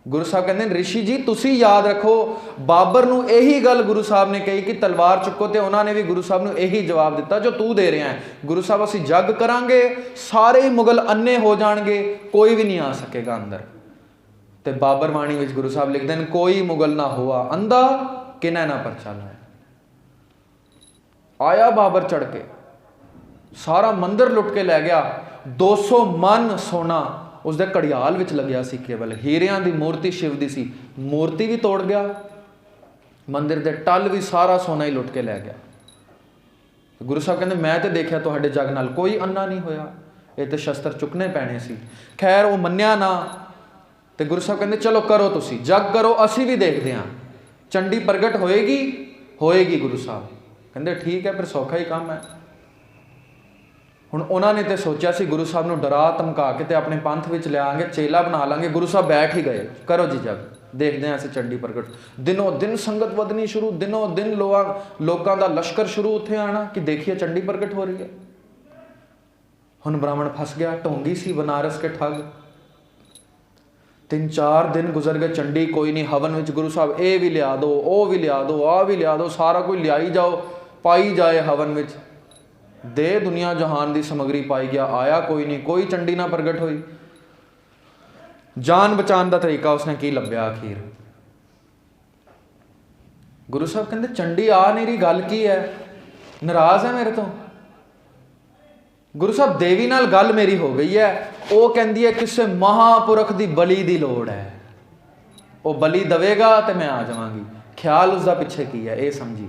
Speaker 1: गुरु साहब कहते हैं ऋषि जी तुसी याद रखो, बाबर नूं यही गल गुरु साहब ने कही कि तलवार चुको, तो उन्होंने भी गुरु साहब नूं यही जवाब दिता जो तू दे रहा है। गुरु साहब असीं जग करांगे, सारे ही मुगल अन्ने हो जाणगे, कोई भी नहीं आ सकेगा अंदर। ते बाबर बाणी विच गुरु साहब लिखते हैं कोई मुगल ना हुआ अंधा, किन्ह ना परचा लाया। आया बाबर चढ़ के, सारा मंदिर लुट के लै गया, 200 मन सोना उसके घड़ियाल विच लग्या सी, केवल हीरियां की मूर्ति शिव की सी, मूर्ति भी तोड़ गया, मंदिर के टल भी सारा सोना ही लुट के लै गया। गुरु साहब कहते मैं तो देखा तुहाडे जग नाल कोई अन्ना नहीं होया, ये तो शस्त्र चुकने पैने सी। खैर वो मन्निया ना, तो गुरु साहब कहते चलो करो तुसी जग करो, असी भी देखते हैं, चंडी प्रगट होएगी होएगी। गुरु साहब कहते ठीक है, फिर सौखा ही काम है। हुण उन्होंने तो सोचा सी गुरु साहब नूं डरा धमका के अपने पंथ विच लिआंगे, चेला बना लांगे। गुरु साहब बैठ ही गए, करो जी जग, देखते हैं असीं चंडी प्रगट। दिनों दिन संगत वधनी शुरू, दिनों दिन लोगों का लश्कर शुरू उत्थे आना कि देखिए चंडी प्रगट हो रही है। हुण ब्राह्मण फस गया, ढोंगी सी बनारस के ठग। 3-4 दिन गुजर गए, चंडी कोई नहीं। हवन विच गुरु साहब ए भी लिया दो, ओ भी लिया दो, आ भी लिया दो, सारा कुछ लियाई जाओ, पाई जाए हवन विच। दे दुनिया जहान की समग्री पाई गया, आया कोई नहीं, कोई चंडी ना प्रगट हुई। जान बचाने का तरीका उसने की लभ्या आखिर। गुरु साहब कहते चंडी आ नहीं रही, गल की है, नाराज है मेरे तो। गुरु साहब देवी नाल गल मेरी हो गई है, वो कहती है किसी महापुरख की बली की लोड़ है, वो बली दवेगा तो मैं आ जावांगी। ख्याल उसका पिछे की है ये समझी।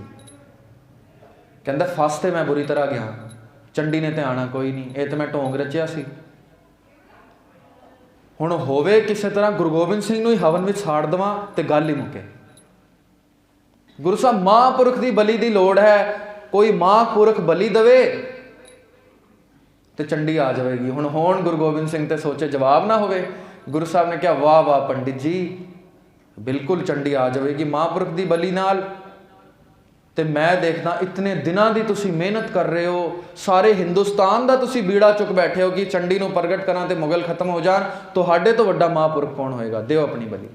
Speaker 1: कहता फस तो मैं बुरी तरह गया, चंडी ने तो आना कोई नहीं, ये तो मैं ढोंग रचिया सी। हुण होवे किसी तरह गुरु गोबिंद सिंह नूं ही हवन में साड़ देवां तो गल ही मुके। गुरु साहब महापुरख की बली की लोड़ है, कोई महापुरख बली दवे तो चंडी आ जाएगी। हुण होण गुरु गोबिंद सिंह ते सोचे जवाब ना होवे। गुरु साहब ने कहा वाह वाह पंडित जी, बिल्कुल चंडी आ जाएगी महापुरख की बली नाल। तो मैं देखना इतने दिनों की तुसी मेहनत कर रहे हो, सारे हिंदुस्तान का तुसी बीड़ा चुक बैठे हो कि चंडी नूं प्रगट करा तो मुगल खत्म हो जान, तुहाडे तो वड्डा महापुरख कौन होएगा, दिओ अपनी बली।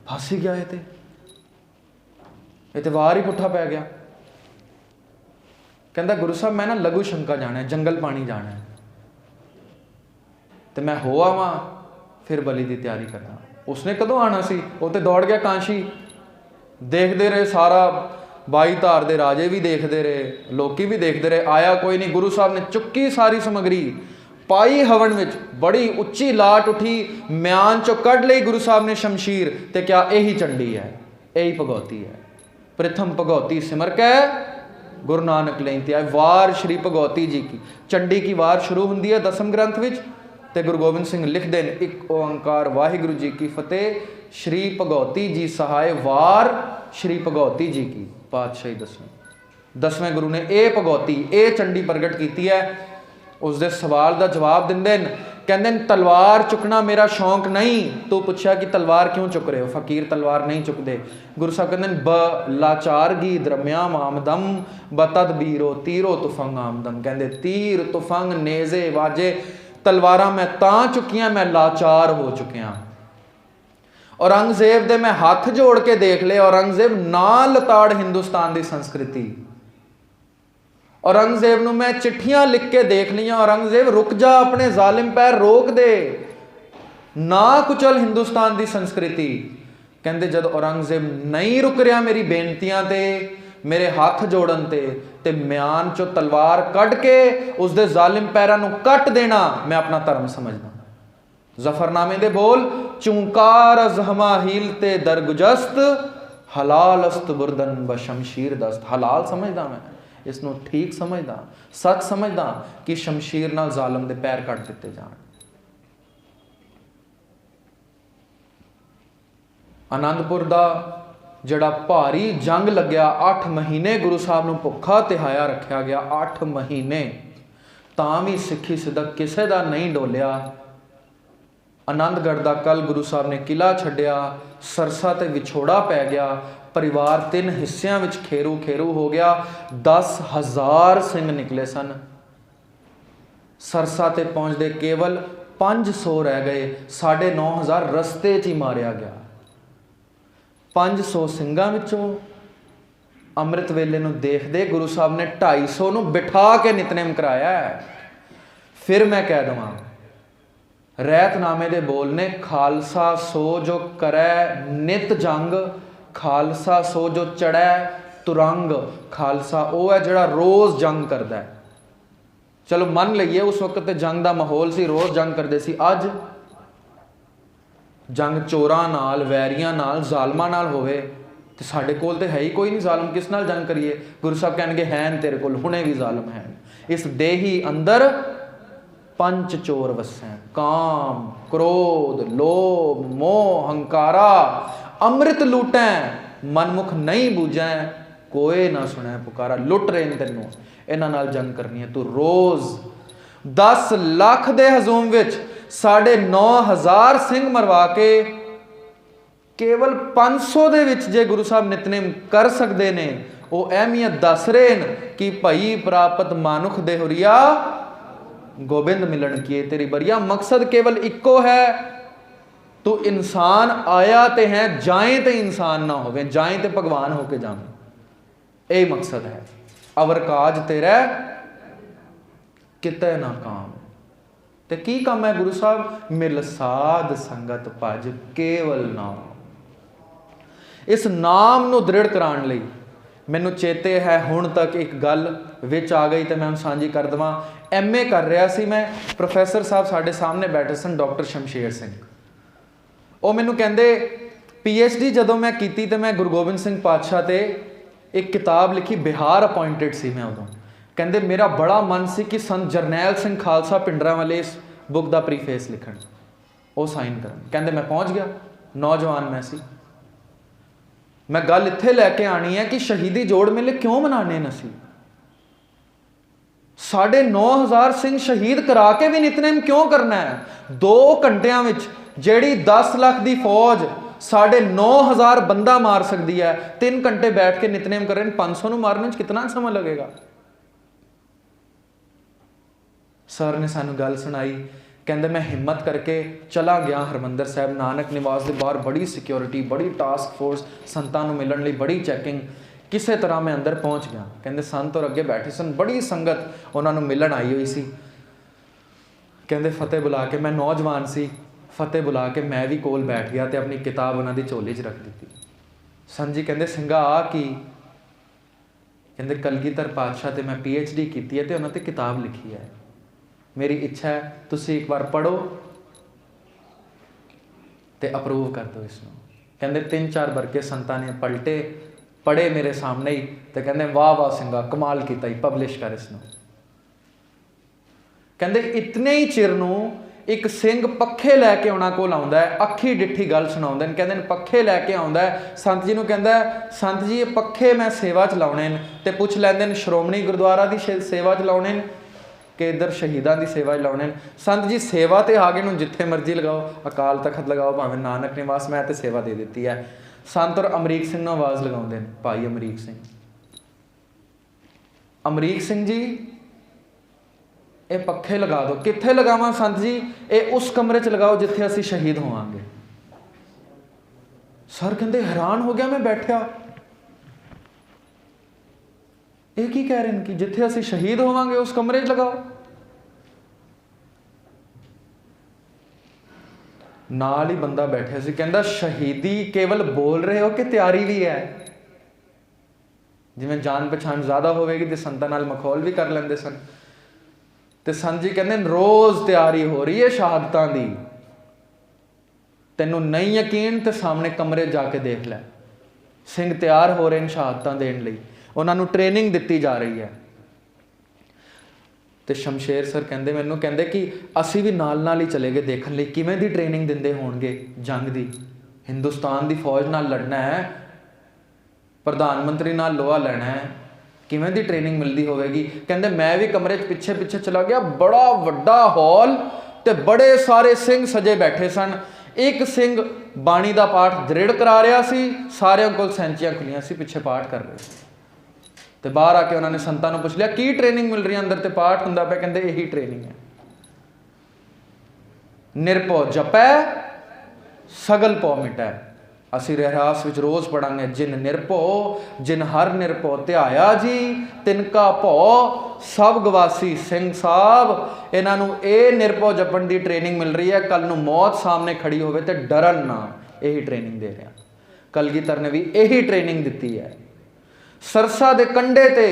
Speaker 1: फस ही गया, ये तो वार ही पुट्ठा पै गया। कहता गुरु साहब मैं ना लघु शंका जाना है, जंगल पानी जाना है, तो मैं हो आवां फिर बली की तैयारी करना। उसने कदों आना सी, वो तो दौड़ गया कांशी। देखते रहे सारा 22 धार के राजे भी देखते रहे, लोकी भी देखते रहे, आया कोई नहीं। गुरु साहब ने चुकी सारी समग्री, पाई हवन में, बड़ी उच्ची लाट उठी, म्यान चो कढ़ ली गुरु साहब ने शमशीर, तो क्या यही चंडी है, यही भगौती है। प्रथम भगौती सिमर कै गुरु नानक लेंती आए। वार श्री भगवती जी की, चंडी की वार शुरू होंगी है दसम ग्रंथ विच, ते गुरु गोबिंद सिंह लिखते हैं एक ओंकार वाहिगुरु जी की फतेह, श्री भगवती जी सहाय वार श्री भगवती जी की। पातशाही दसवें गुरु ने यह भगवती ये चंडी प्रगट की है। उसके सवाल का जवाब देंगे, कहते तलवार चुकना मेरा शौक नहीं। तो पूछा कि तलवार क्यों चुक रहे हो, फकीर तलवार नहीं चुकते। गुरु साहब कहते ब लाचारगी द्रम्याम आमदम ब तदबीरो तीरो तुफंग आमदम। कहते तीर तुफंग नेजे वाजे तलवारा मैं तां चुकियां मैं लाचार हो चुकिया। औरंगजेब दे मैं हाथ जोड़ के देख ले, औरंगजेब ना लताड़ हिंदुस्तान की संस्कृति। औरंगजेब नूं मैं चिट्ठियां लिख के देख लिया, औरंगजेब रुक जा, अपने जालिम पैर रोक दे, ना कुचल हिंदुस्तान की संस्कृति। कहते जब औरंगजेब नहीं रुक रहा मेरी बेनतियां ते, मेरे हाथ जोड़न ते म्यान चो तलवार कढ़ के उसके जालिम पैरों नूं कट देना मैं अपना धर्म समझदा। जफरनामे दे बोल, चूंकार अजहमा हील ते दरगुजस्त हलाल अस्त बुरदन ब शमशीर दस्त। हलाल समझदा मैं, इसनों ठीक समझदा, सच समझदा कि शमशीर नाल जालम दे पैर कट दिते जाण। आनंदपुर दा जड़ा भारी जंग लग्या, 8 महीने गुरु साहब नूं भुखा तिहाया रखा गया। 8 महीने तां भी सिੱਖੀ सिदक किसे दा नहीं डोलिया। आनंदगढ़ दा कल गुरु साहब ने किला छड्डिया, सरसा ते विछोड़ा पै गया, परिवार 3 हिस्सियां विच खेरू खेरू हो गया। 10,000 सिंह निकले सन, सरसा ते पहुंचते केवल 500 रह गए। 9,500 रस्ते च ही मारिया गया। 500 ਸਿੰਘਾਂ ਵਿੱਚੋਂ ਅੰਮ੍ਰਿਤ ਵੇਲੇ ਨੂੰ ਦੇਖਦੇ ਗੁਰੂ ਸਾਹਿਬ ਨੇ 250 ਨੂੰ ਬਿਠਾ ਕੇ ਨਿਤਨੇਮ ਕਰਾਇਆ। ਫਿਰ ਮੈਂ ਕਹਿ ਦਵਾਂ, ਰਹਿਤਨਾਮੇ ਦੇ ਬੋਲ ਨੇ, ਖਾਲਸਾ ਸੋ ਜੋ ਕਰੈ ਨਿਤ ਜੰਗ, ਖਾਲਸਾ ਸੋ ਜੋ ਚੜੈ ਤੁਰੰਗ। ਖਾਲਸਾ ਉਹ ਹੈ ਜਿਹੜਾ ਰੋਜ਼ ਜੰਗ ਕਰਦਾ ਹੈ। ਚਲੋ ਮੰਨ ਲਈਏ ਉਸ ਵਕਤ ਤੇ ਜੰਗ ਦਾ ਮਾਹੌਲ ਸੀ, ਰੋਜ਼ ਜੰਗ ਕਰਦੇ ਸੀ। ਅੱਜ जंग चोरां नाल, वैरियां नाल, जालमां नाल होवे ते साडे कोल ते है ही कोई नहीं जालम, किस नाल जंग करिए। गुरु साहब कहणगे हैं तेरे कोल हुणे भी जालम हैं। इस देही अंदर 5 चोर वसैं, काम क्रोध लोभ मोह हंकारा। अमृत लूटैं मनमुख नहीं बूझैं, कोई ना सुनै पुकारा। लुट रहे ने तैनूं, इन्हां नाल जंग करनी है। तू रोज़ 10 लाख दे हजूम विच 9,500 सिंह मरवा के केवल 500 दे विच जे गुरु साहब नितनेम कर सकते ने, वो अहमियत दस रहे हैं कि भाई प्राप्त मानुख देहुरिया गोबिंद मिलन किए तेरी बरिया। मकसद केवल इको है, तू इंसान आया ते हैं, जाए तो इंसान ना होवे, जाए तो भगवान होके जावे। यही मकसद है। अवर काज तेरा किते ना काम। ते की काम है गुरु साहब? मिल साध संगत भज केवल नाम। इस नाम नूं दृढ़ कराउण लई मैनूं चेते है हुण तक एक गल विच आ गई, तो मैं साझी कर देवां। MA कर रहा सी मैं, प्रोफैसर साहब साडे सामने बैठे सन, डॉक्टर शमशेर सिंह। वो मैनूं कहंदे PhD जदों मैं कीती तो मैं गुरु गोबिंद सिंह पातशाह ते एक किताब लिखी, बिहार अपॉइंटेड सी मैं उदों। कहते मेरा बड़ा मन सी कि संत जरनैल सिंह खालसा पिंडरा वाले इस बुक का प्रीफेस लिखण, वो साइन करन। कहते मैं पहुँच गया, नौजवान मैं सी। मैं गल इत्थे लैके आनी है कि शहीदी जोड़ मेले क्यों मनाने न सी? 9,500 सिंह शहीद करा के भी नितनेम क्यों करना है? 2 घंटिया विच जेड़ी 10 लाख की फौज 9,500 बंदा मार सकती है, 3 घंटे बैठ के नितनेम करें, 500 मारने कितना समय लगेगा? सर ने सानू गल सुनाई, कहते मैं हिम्मत करके चला गया हरमंदर साहब। नानक निवास के बाहर बड़ी सिक्योरिटी, बड़ी टास्क फोर्स, संतां नूं मिलण लई बड़ी चैकिंग। किसी तरह मैं अंदर पहुँच गया। कहते संत और अगे बैठे सन, बड़ी संगत उन्होंने मिलन आई हुई सी। कहते फतेह बुला के, मैं नौजवान सी, फतेह बुला के मैं भी कोल बैठ गया तो अपनी किताब उन्होंने झोली च रख दी। सन जी कहते सिंघा आ की? कहते कलगीधर पातशाह ते मैं PhD की है तो उन्होंने किताब लिखी है, मेरी इच्छा है तुसी एक बार पढ़ो तो अप्रूव कर दो इसमें। कहते 3-4 बरके संतां ने पलटे पढ़े मेरे सामने ही तो कहते वाह वाह सिंगा कमाल किया ही, पबलिश कर इसनूं। कहते इतने ही चिर नूं एक सिंह पखे लैके उन्हां कोल आउंदा है, अखी डिठी गल सुणाउंदे ने। कहते पखे लैके आउंदा है, संत जी नूं कहंदा संत जी ये पखे मैं सेवा च लाउणे ने। ते पुछ लैंदे ने श्रोमणी गुरुद्वारा की सेवा च लाउणे ने कि इधर शहीदां की सेवा च लाउणे ने। संत जी सेवा तो आ गए नूं जिथे मर्जी लगाओ, अकाल तखत लगाओ, भावें नानक निवास, मैं तो सेवा दे दी है। संत और अमरीक सिंह नूं आवाज़ लगाउंदे ने, भाई अमरीक सिंह, अमरीक सिंह जी ये पखे लगा दो। कित्थे लगावां संत जी? ये उस कमरे च लगाओ जिथे असीं शहीद होवांगे। सर कहंदे हैरान हो गया मैं बैठा, ये की कह रहे हैं कि जिथे असीं शहीद होवांगे उस कमरे च लगाओ। नाल ही बंदा बैठा सी, कहंदा शहीदी केवल बोल रहे हो कि तैयारी भी है? जिवें जान पछाण ज़्यादा होवेगी तो संतां नाल मखौल भी कर लैंदे सन। तो संत जी कहते रोज़ तैयारी हो रही है शहादतां दी, तैनूं नहीं यकीन तो सामने कमरे जाके देख लै। सिंह तैयार हो रहे हैं शहादतां देण लई, उन्हां नूं ट्रेनिंग दित्ती जा रही है। तो शमशेर सर कहते मैनूं कहते कि असीं भी नाल नाल ही चले गए देखण लई किवें दी ट्रेनिंग दिंदे होणगे जंग दी। हिंदुस्तान की फौज नाल लड़ना है, प्रधानमंत्री नाल लोहा लैना है, किवें दी ट्रेनिंग मिलती होगी। कहते मैं भी कमरे पिछे पिछे चला गया, बड़ा वड्डा हॉल ते बड़े सारे सिंह सजे बैठे सन। एक सिंह बाणी का पाठ दृढ़ करा रहा सी, सारिਆਂ कोल सैंचियां खुलियां सी, पिछे पाठ कर रहे थे। तो बाहर आके उन्होंने संतां नूं पुछ लिया की ट्रेनिंग मिल रही है अंदर? तो पाठ हुंदा पिया। कहते यही ट्रेनिंग है। निरभौ जपै सगल पौ मिटै। असी रहरास विच रोज़ पढ़ांगे, जिन निरभौ जिन हर निरभौ ध्याया जी, तिनका भौ सब गवासी। सिंह साहब इन्हां नूं ये निरभौ जपण की ट्रेनिंग मिल रही है, कल नूं मौत सामने खड़ी होवे ते डरन ना, यही ट्रेनिंग दे रहे हैं। कलगीधर ने भी यही ट्रेनिंग दी है। सरसा दे कंढे ते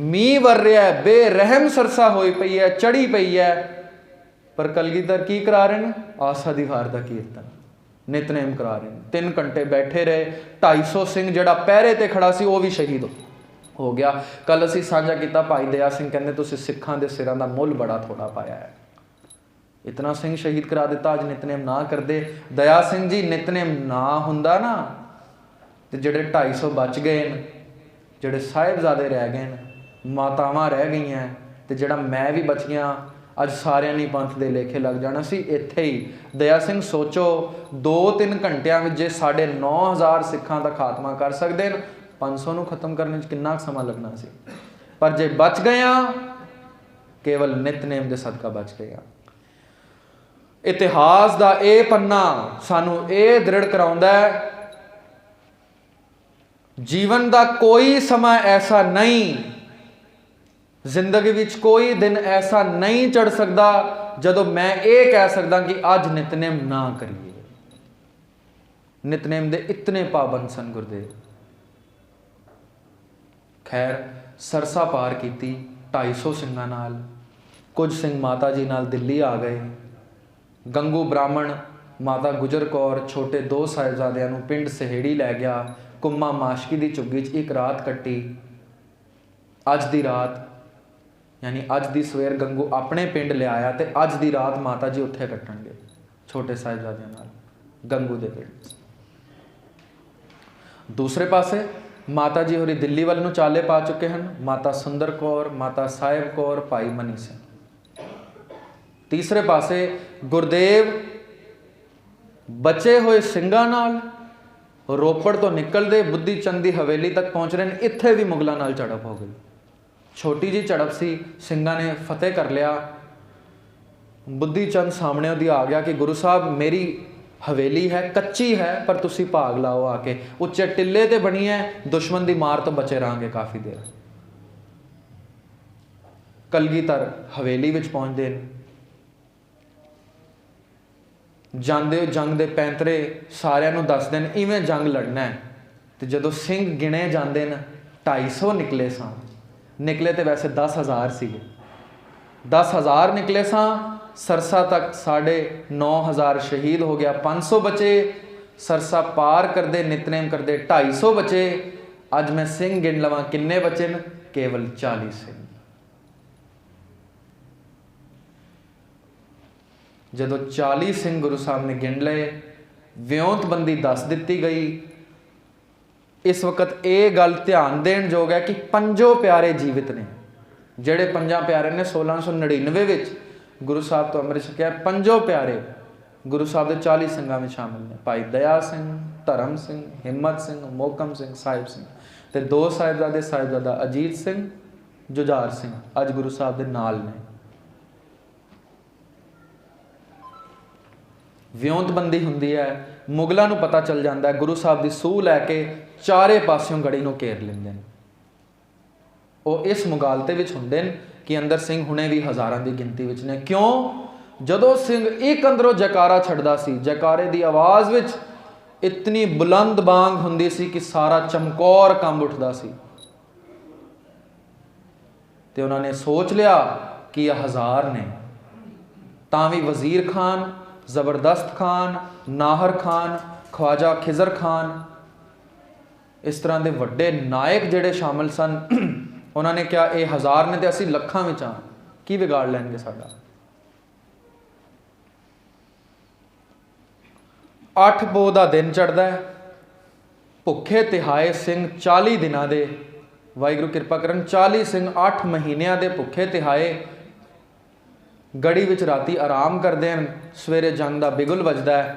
Speaker 1: मीह वर रहा है, बेरहम सरसा होई पई है, चढ़ी पई है, पर कलगीधर की करा रहे हैं? आसा दी वार दा कीर्तन नितनेम करा रहे हैं। 3 घंटे बैठे रहे। 250 सिंह जिहड़ा पहरे ते खड़ा सी वो भी शहीद हो गया। कल असीं साझा किया, भाई दया सिंह कहते तुसीं सिखां दे सिरां दा मुੱਲ बड़ा थोड़ा पाया है। इतना सिंह शहीद करा दिता, अज नितनेम ना करते। दया सिंह जी नितनेम ना हुंदा ना तो जिहड़े 250 बच गए न, जिहड़े साहिबजादे रह गए न, मातावां रह गई हैं, तो जिहड़ा मैं भी बच गया, अज सारिਆਂ ने पंथ दे लेखे लग जाना सी। इत्थे ही दया सिंह सोचो 2-3 घंटिਆਂ ਵਿੱਚ जे 9,500 सिखां का खात्मा कर सकते हैं, 500 ਨੂੰ खत्म करने कितना समा लगना सी। पर जे बच गया केवल नितनेम के सदका बच गया। इतिहास का यह पन्ना सानू ये दृढ़ कराउंदा है, जीवन का कोई समा ऐसा नहीं, जिंदगी विच कोई दिन ऐसा नहीं चढ़ सकता जदों मैं ये कह सकदा कि अज नितनेम ना करिए। नितनेम दे इतने पाबंद सन गुरदेव। खैर सरसा पार की 250 सिंघां नाल, कुछ सिंह माता जी नाल दिल्ली आ गए। गंगू ब्राह्मण माता गुजर कौर छोटे 2 साहिबजादियां नूं पिंड सहेड़ी लै गया। कुम्मा माशकी की झुग्गी च एक रात कट्टी। अज की रात यानी अज की सवेर गंगू अपने पिंड ले आया, तो अज की रात माता जी उत्थे कट्टणगे छोटे साहिबजादियां नाल गंगू दे पिंड। दूसरे पासे माता जी होरी दिल्ली वाल नूं चाले पा चुके हैं, माता सुंदर कौर, माता साहिब कौर, भाई मनी सिंह। तीसरे पासे गुरदेव बचे हुए सिंघां नाल रोपड़ तो निकलते बुद्धि चंद की हवेली तक पहुँच रहे हैं। इत्थे भी मुगलों नाल झड़प हो गई, छोटी जी झड़प सी, सिंघां ने फतेह कर लिया। बुद्धि चंद सामने दी आ गया कि गुरु साहब मेरी हवेली है, कच्ची है, पर तुसी भाग लाओ आके, उच्चे टिल्ले ते बनी है, दुश्मन की मार तो बचे रहांगे काफ़ी देर। कलगीधर हवेली विच पहुँचते हैं। जांदे हो जंग दे पैंतरे सारिਆਂ ਨੂੰ ਦੱਸਦੇ ਨੇ इवें जंग लड़ना है। तो जदों सिंह गिने जाते हैं 250 निकले सा, निकले तो वैसे 10,000 सीगे, 10,000 निकले सा। सरसा तक 9,500 शहीद हो गया, 500 बचे। सरसा पार करते नितनेम करते 250 बचे। अज मैं सिंह गिन लवां किन्ने बचे न, केवल 40 सिंह। जदों 40 सिंह गुरु साहब ने गिन लए, विਉਂਤਬੰਦੀ दस दी गई। इस वक्त ये गल ध्यान देण योग है कि पंजों प्यारे जीवित ने। ਜਿਹੜੇ ਪੰਜਾਂ ਪਿਆਰੇ ਨੇ 1699 ਵਿੱਚ गुरु साहब तो ਅੰਮ੍ਰਿਤ ਛਕਿਆ, पंजों प्यारे गुरु साहब के 40 ਸਿੰਘਾਂ में शामिल ने। भाई दया सिंह, धर्म सिंह, हिम्मत सिंह, मोहकम सिंह, साहिब सिंह, ते 2 साहिबजादे, साहिबजादा अजीत सिंह, जुझार सिंह अज गुरु साहब के नाल ने। ਵਿਉਂਤਬੰਦੀ ਹੁੰਦੀ है, मुगलों को पता चल जाता है, गुरु साहब की सूह लैके चारे पासों गढ़ी को घेर लेंगे। वो इस मुगालते में होंगे कि अंदर सिंह हुणे भी हज़ारों की गिनती में ने। क्यों? जदों सिंह एक अंदरों जयकारा छड़दा सी, जयकारे की आवाज़ में इतनी बुलंद बांग हुंदी सी कि सारा चमकौर कंब उठदा सी। ते उन्होंने सोच लिया कि यह 1000 ने। तावी वज़ीर खान, ज़बरदस्त खान, नाहर खान, ख्वाजा खिजर खान, इस तरह के वड्डे नायक जिहड़े शामिल सन, उन्होंने कहा ये 1000 ने तो असी लखां विच हां, की बिगाड़ लैणगे साडा। 8 पो का दिन चढ़दा है, भुखे तिहाए सिंह 40 दिनां दे, वाहिगुरू किरपा करन 40 सिंह 8 महीनों के भुखे तिहाए गढ़ी विच राती आराम करते हैं। सवेरे जंग का बिगुल वजदा है।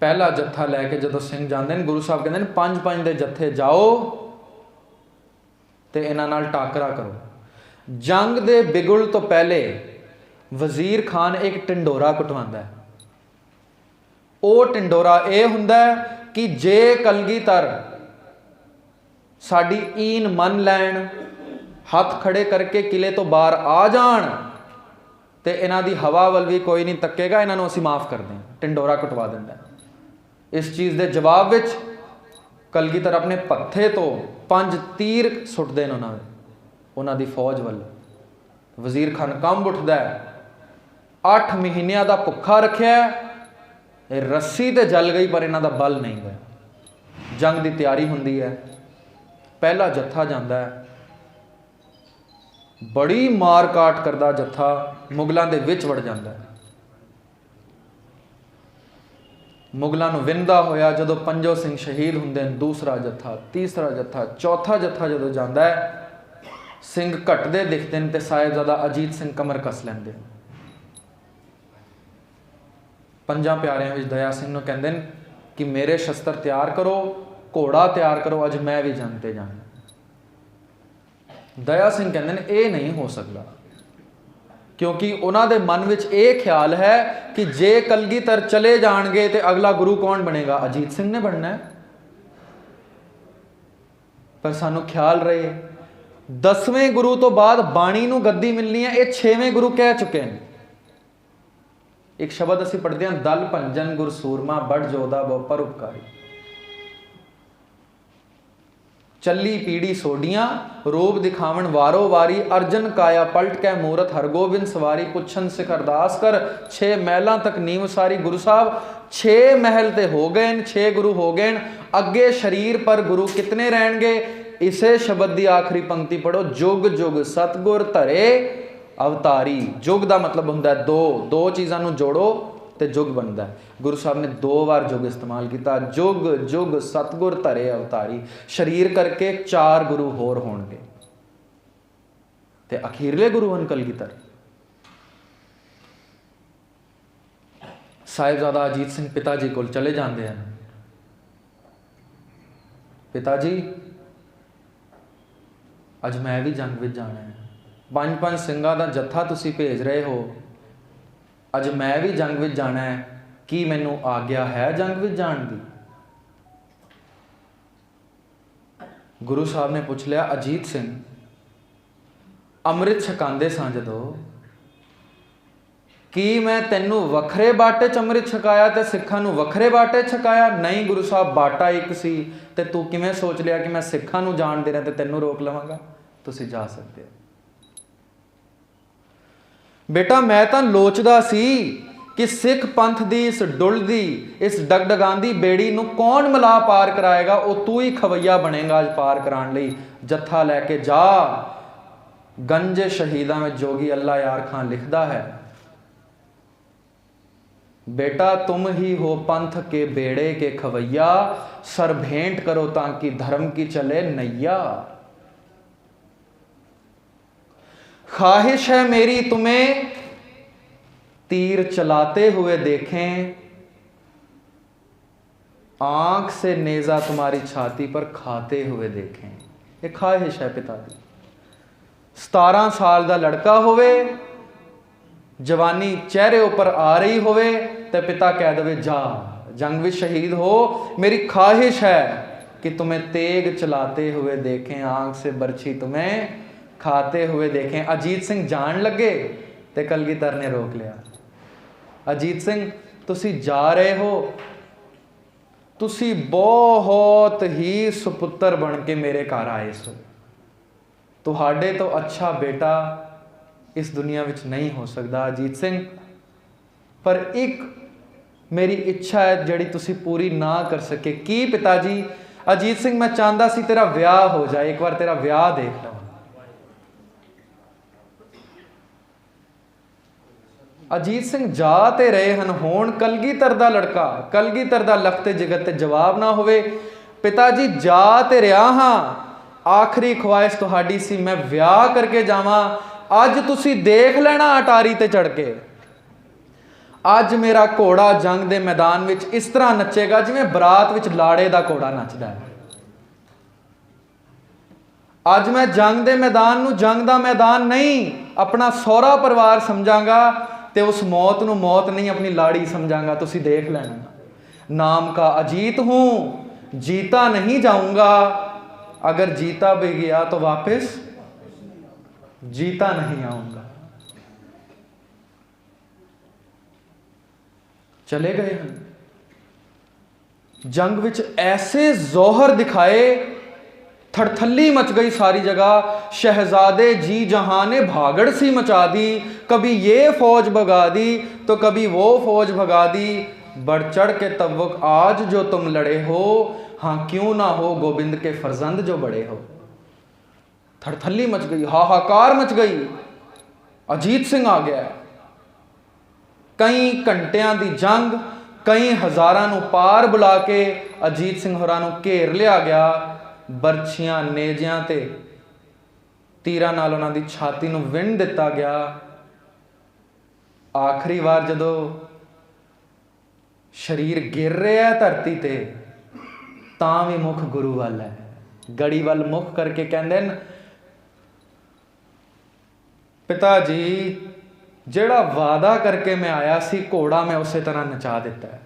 Speaker 1: पहला जत्था लैके जो सिंह जाते हैं, गुरु साहब कहते हैं 5-5 के जत्थे जाओ तो इन्हां नाल टाकरा करो। जंग के बिगुल तो पहले वज़ीर खान एक ढिंडोरा कुटवांदा है। वो ढिंडोरा ये हुंदा है कि जे कलगीधर साडी ईन मन लैण, हथ खड़े करके किले तो बाहर आ जान, तो इन्हां दी हवा वल भी कोई नहीं तकेगा, इन्हां नूं असीं माफ़ कर दें। ढिंडोरा कुटवा दिंदा है। इस चीज़ के जवाब विच कलगीधर अपने पत्थे तो 5 तीर सुटते हैं उन्हां दी फौज वल। वज़ीर खान कंब उठदा है। 8 महीनों का भुखा रखिया, रस्सी तो जल गई पर इन्हां दा बल नहीं गया। जंग की तैयारी हुंदी है। पहला जत्था जांदा है, बड़ी मार काट करदा जत्था मुगलों के विच वड़ जाता है। मुगलों को विंदा होया जदों 5 सिंह शहीद हुंदे, दूसरा जत्था, तीसरा जत्था, चौथा जत्था जदों जाता है, सिंह घटते दिखते हैं तो साहिबजादा अजीत सिंह कमर कस लैंदे। 5 प्यारियां विच दया सिंह नूं कहंदे कि मेरे शस्त्र तैयार करो, घोड़ा तैयार करो, अज मैं भी जंग ते जाना। दया सिंह कहते हैं ये नहीं हो सकता, क्योंकि उन्होंने मन में ये ख्याल है कि जे कलगीधर चले जाएंगे तो अगला गुरु कौन बनेगा? अजीत सिंह ने बनना है। पर सानू ख्याल रहे 10वें गुरु तो बाद बाणी नूं गद्दी मिलनी है, ये 6वें गुरु कह चुके हैं। एक शब्द असीं पढ़ते हैं, दल भंजन गुर सूरमा बड़ जोधा बहु परोपकारी। चली पीढ़ी सोडियां रूप दिखावन वारो वारी, अर्जन काया पलट कै मूरत हरगोबिंद सवारी, पुछन सिख अरदास कर 6 महलों तक नींव सारी। गुरु साहब 6 महल ते हो गए, 6 गुरु हो गए, अगे शरीर पर गुरु कितने रहेंगे? इसे शब्द की आखिरी पंक्ति पढ़ो, जुग जुग सतगुर धरे अवतारी। जुग का मतलब होंदा है 2 चीज़ों को जोड़ो तो जुग बनता है। गुरु साहब ने 2 बार जुग इस्तेमाल किया, जुग जुग सतगुर धरे अवतारी। शरीर करके 4 गुरु होर होणगे ते अखीरले गुरु हन कलगीधर। साहिबजादा अजीत सिंह पिता जी को चले जाते हैं। पिता जी अज मैं भी जंग में जाना है, 5-5 सिंघां दा जत्था तुसीं भेज रहे हो, अज मैं भी जंग में जाना है, की मैनू आग्या है जंग में जाने की? गुरु साहब ने पूछ लिया, अजीत सिंह अमृत छकांदे सां जदों, की मैं तेनू वखरे बाटे च अमृत छकाया ते सिखां नू वखरे बाटे छकाया? नहीं गुरु साहब, बाटा एक सी, ते तू किवें सोच लिया कि मैं सिखां नू जान दे रहा ते तेनू रोक लवांगा? तुसीं जा सकते हो। बेटा मैं तो लोचदा सी कि सिख पंथ दी इस डुलदी इस डगडगांदी बेड़ी नूं कौन मिला पार कराएगा, वो तू ही खवैया बनेगा अज पार कराने लई। जत्था लैके जा गंजे शहीदां में जोगी अल्लाह यार खां लिखदा है, बेटा तुम ही हो पंथ के बेड़े के खवैया, सर भेंट करो ताकि धर्म की चले नैया। ख्वाहिश है मेरी तुम्हें तीर चलाते हुए देखें, आंख से नेजा तुम्हारी छाती पर खाते हुए देखें। ये ख्वाहिश है पिता दी। 17 साल का लड़का होवे, जवानी चेहरे ऊपर आ रही होवे ते पिता कह दे जा जंग में शहीद हो, मेरी ख्वाहिश है कि तुम्हें तेग चलाते हुए देखें, आंख से बरछी तुम्हें खाते हुए देखें। अजीत सिंह जान लगे ते कलगीधर ने रोक लिया, अजीत सिंह तुसी जा रहे हो, तुसी बहुत ही सुपुत्र बन के मेरे घर आए सो, तुहाडे तो अच्छा बेटा इस दुनिया विच नहीं हो सकता अजीत सिंह, पर एक मेरी इच्छा है जिहड़ी तुसी पूरी ना कर सके। की पिताजी? अजीत सिंह मैं चाहता सी तेरा विआह हो जाए, एक बार तेरा विआह देख लो। अजीत सिंह जा ते रहे हैं, होण कलगीधर दा लड़का, कलगीधर दा लखते जिगर ते जवाब ना होवे। पिताजी जा ते रहा हाँ, आखिरी ख्वाहिश तुहाडी सी मैं विआह करके जावां, अज तुसी देख लेना अटारी ते चढ़ के, अज मेरा घोड़ा जंग दे मैदान विच इस तरह नचेगा जिवें बरात विच लाड़े दा घोड़ा नचदा है। अज मैं जंग दे मैदान नूं जंग दा मैदान नहीं अपना सौरा परिवार समझांगा, ते उस मौत नूं मौत नहीं अपनी लाड़ी समझांगा। तुसी देख लेना। नाम का अजीत हूं, जीता नहीं जाऊंगा, अगर जीता भी गया तो वापस जीता नहीं आऊंगा। चले गए हैं। जंग विच ऐसे जोहर दिखाए, थड़थल्ली मच गई सारी जगह। शहजादे जी जहां ने भागड़ सी मचा दी, कभी ये फौज भगा दी तो कभी वो फौज भगा दी। बढ़ चढ़ के तवक आज जो तुम लड़े हो, हाँ क्यों ना हो गोविंद के फरजंद जो बड़े हो। थड़थल्ली मच गई, हाहाकार मच गई। अजीत सिंह आ गया। कई घंटियां दी जंग, कई हज़ारां नूं पार बुला के अजीत सिंह होरां नूं घेर लिया गया। बरछियां नेजियां ते तीरां नाल उन्हां दी छाती नूं विंध दिता गया। आखिरी बार जदों शरीर गिर रहा है धरती ते, तां भी मुख गुरु वाल है, गड़ी वाल मुख करके कहंदे न, पिता जी जेड़ा वादा करके मैं आया सी, घोड़ा मैं उसे तरह नचा दिता है।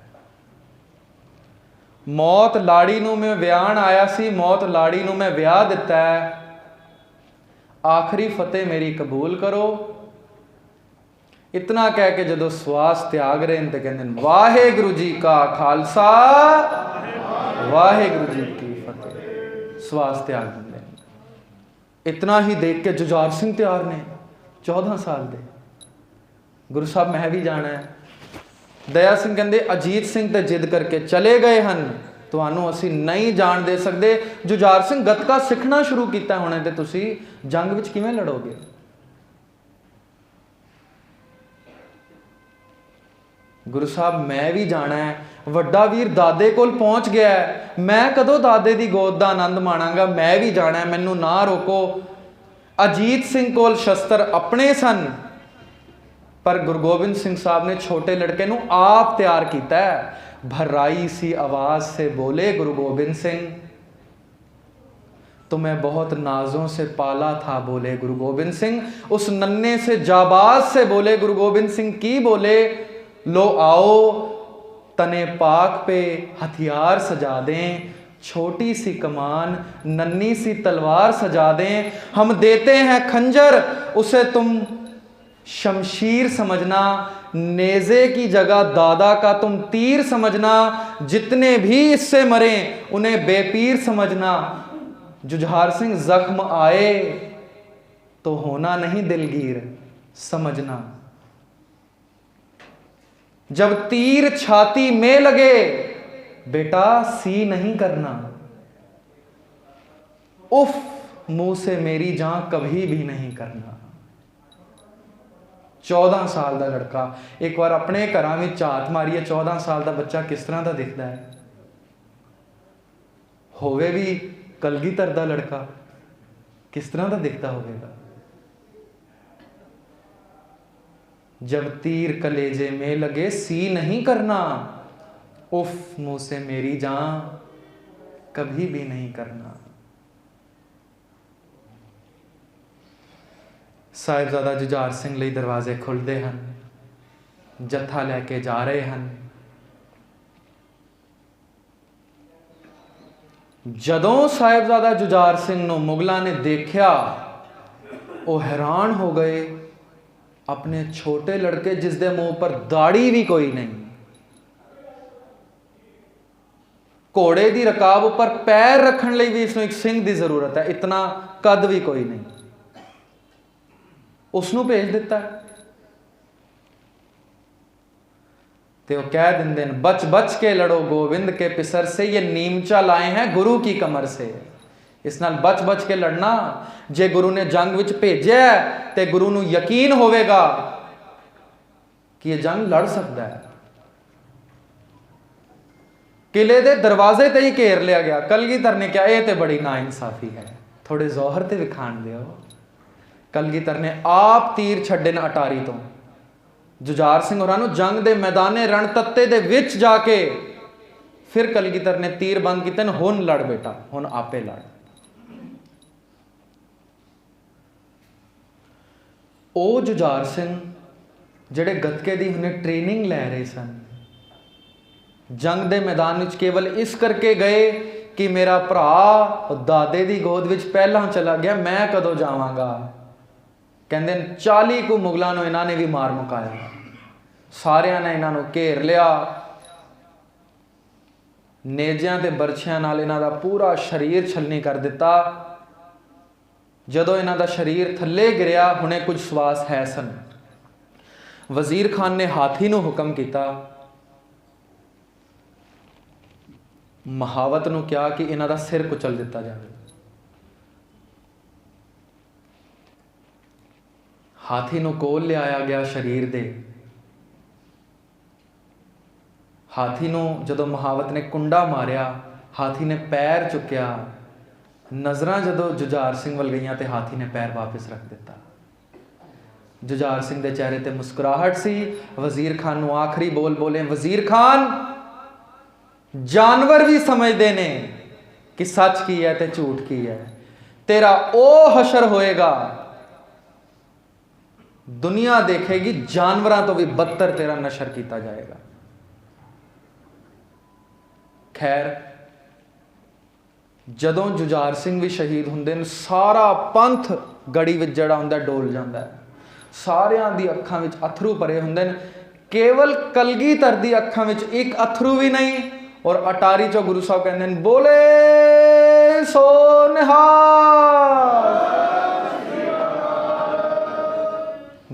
Speaker 1: मौत लाड़ी नूं मैं विआहण आया सी, मौत लाड़ी नूं मैं विआह दिता है। आखिरी फतेह मेरी कबूल करो। इतना कह के जदों श्वास त्याग रहे हैं तो कहते वाहेगुरु जी का खालसा वाहेगुरु जी की फतेह। श्वास त्याग देंगे। इतना ही देख के जुझार सिंह तैयार ने 14 साल दे, गुरु साहब मैं भी जाना है। दया सिंह कहते अजीत सिंह तो जिद करके चले गए हैं, तुहानू असी नहीं जान दे सकते। जुझार सिंह गतका सीखना शुरू किया होने ते तुसी जंग विच किवें लड़ोगे। गुरु साहब मैं भी जाना है, वड्डा वीर दादे कोल पहुंच गया है, मैं कदों दादे की गोद का आनंद माणांगा, मैं भी जाना है, मैनू ना रोको। अजीत सिंह कोल शस्त्र अपने सन, पर गुरु गोबिंद सिंह साहब ने छोटे लड़के नू आप तैयार किया है। भर्राई सी आवाज से बोले गुरु गोबिंद सिंह, तुम्हें बहुत नाजों से पाला था, बोले गुरु गोबिंद सिंह। उस नन्हे से जाबाज से बोले गुरु गोबिंद सिंह, की बोले, लो आओ तने पाक पे हथियार सजा दें, छोटी सी कमान नन्ही सी तलवार सजा दें। हम देते हैं खंजर, उसे तुम शमशीर समझना, नेज़े की जगह दादा का तुम तीर समझना, जितने भी इससे मरे उन्हें बेपीर समझना। जुझार सिंह जख्म आए तो होना नहीं दिलगीर, समझना। जब तीर छाती में लगे बेटा सी नहीं करना, उफ मुंह से मेरी जान कभी भी नहीं करना। 14 साल का लड़का, एक बार अपने घरां में झात मारिए 14 साल का बच्चा किस तरह का दिखता है, होवे भी कलगीधर का लड़का किस तरह का दिखता होगा। जब तीर कलेजे में लगे सी नहीं करना, उफ मुंह से मेरी जान कभी भी नहीं करना। साहिबजादा जुझार सिंह ਲਈ दरवाजे खुलते हैं, जत्था लैके जा रहे हैं। जदों साहिबजादा जुझार सिंह नूं मुगलों ने देखा, वो हैरान हो गए। अपने छोटे लड़के जिसके मुंह पर दाढ़ी भी कोई नहीं, घोड़े की रकाब उपर पैर रखने लिए भी इसमें एक सिंह की जरूरत है, इतना कद भी कोई नहीं, उसनों भेज दिता। तो कह देंगे बच बच के लड़ो गोविंद के पिसर से, ये नीमचा लाए हैं गुरु की कमर से। इस नाल बच बच के लड़ना। जे गुरु ने जंग विच भेजा तो गुरु नूं यकीन होवेगा कि यह जंग लड़ सकता है। किले के दरवाजे ते ही घेर लिया गया। कलगीधर ने कहा यह तो बड़ी नाइंसाफी है, थोड़े जौहर ते विखाण दिओ। कलगीधर ने आप तीर छड्डे न अटारी तो जुझार सिंह होरां नूं जंग दे मैदाने रणतत्ते दे विच जाके फिर कलगीधर ने तीर बंद कीते, हुण लड़ बेटा, हुण आपे लड़। ਉਹ जुझार सिंह ਜਿਹੜੇ गतके की हुणे ट्रेनिंग लै रहे सन, जंग के मैदान में केवल इस करके गए कि मेरा भरा दादे की गोद में पहला चला गया, मैं कदों जावांगा। कहते 40 को मुगलों ने इन्होंने भी मार मुकाया, सारिया ने इन्हों घेर लिया, नेजियां ते बरछियां नाल इन्हां दा पूरा शरीर छलनी कर दिता। जदों इन्हां दा शरीर थले गिरिया, हुणे कुछ सवास है सन, वजीर खान ने हाथी नूं हुक्म किया, महावत नूं कहा कि इन्हां दा सिर कुचल दिता जाए। हाथी नूं कोल लियाया गया शरीर दे। हाथी नूं जदों महावत ने कुंडा मारिया, हाथी ने पैर चुक्या, नज़रां जदों जुझार सिंह वल गईयां ते हाथी ने पैर वापस रख दिता। जुझार सिंह के चेहरे ते मुस्कुराहट सी। वजीर खान नूं आखिरी बोल बोले, वजीर खान जानवर भी समझते ने कि सच की है ते झूठ की है, तेरा ओ हशर होएगा दुनिया देखेगी, जानवरों तो भी बदतर तेरा नशर किया जाएगा। खैर जदों जुझार सिंह भी शहीद होंदे ने, सारा पंथ गड़ी विच जिहड़ा हुंदा डोल जाता है। सारियां दी अखां विच अथरू भरे हुंदे ने, केवल कलगीधर दी अखां विच एक अथरू भी नहीं। और अटारी चो गुरु साहब कहंदे ने, बोले सो निहाल।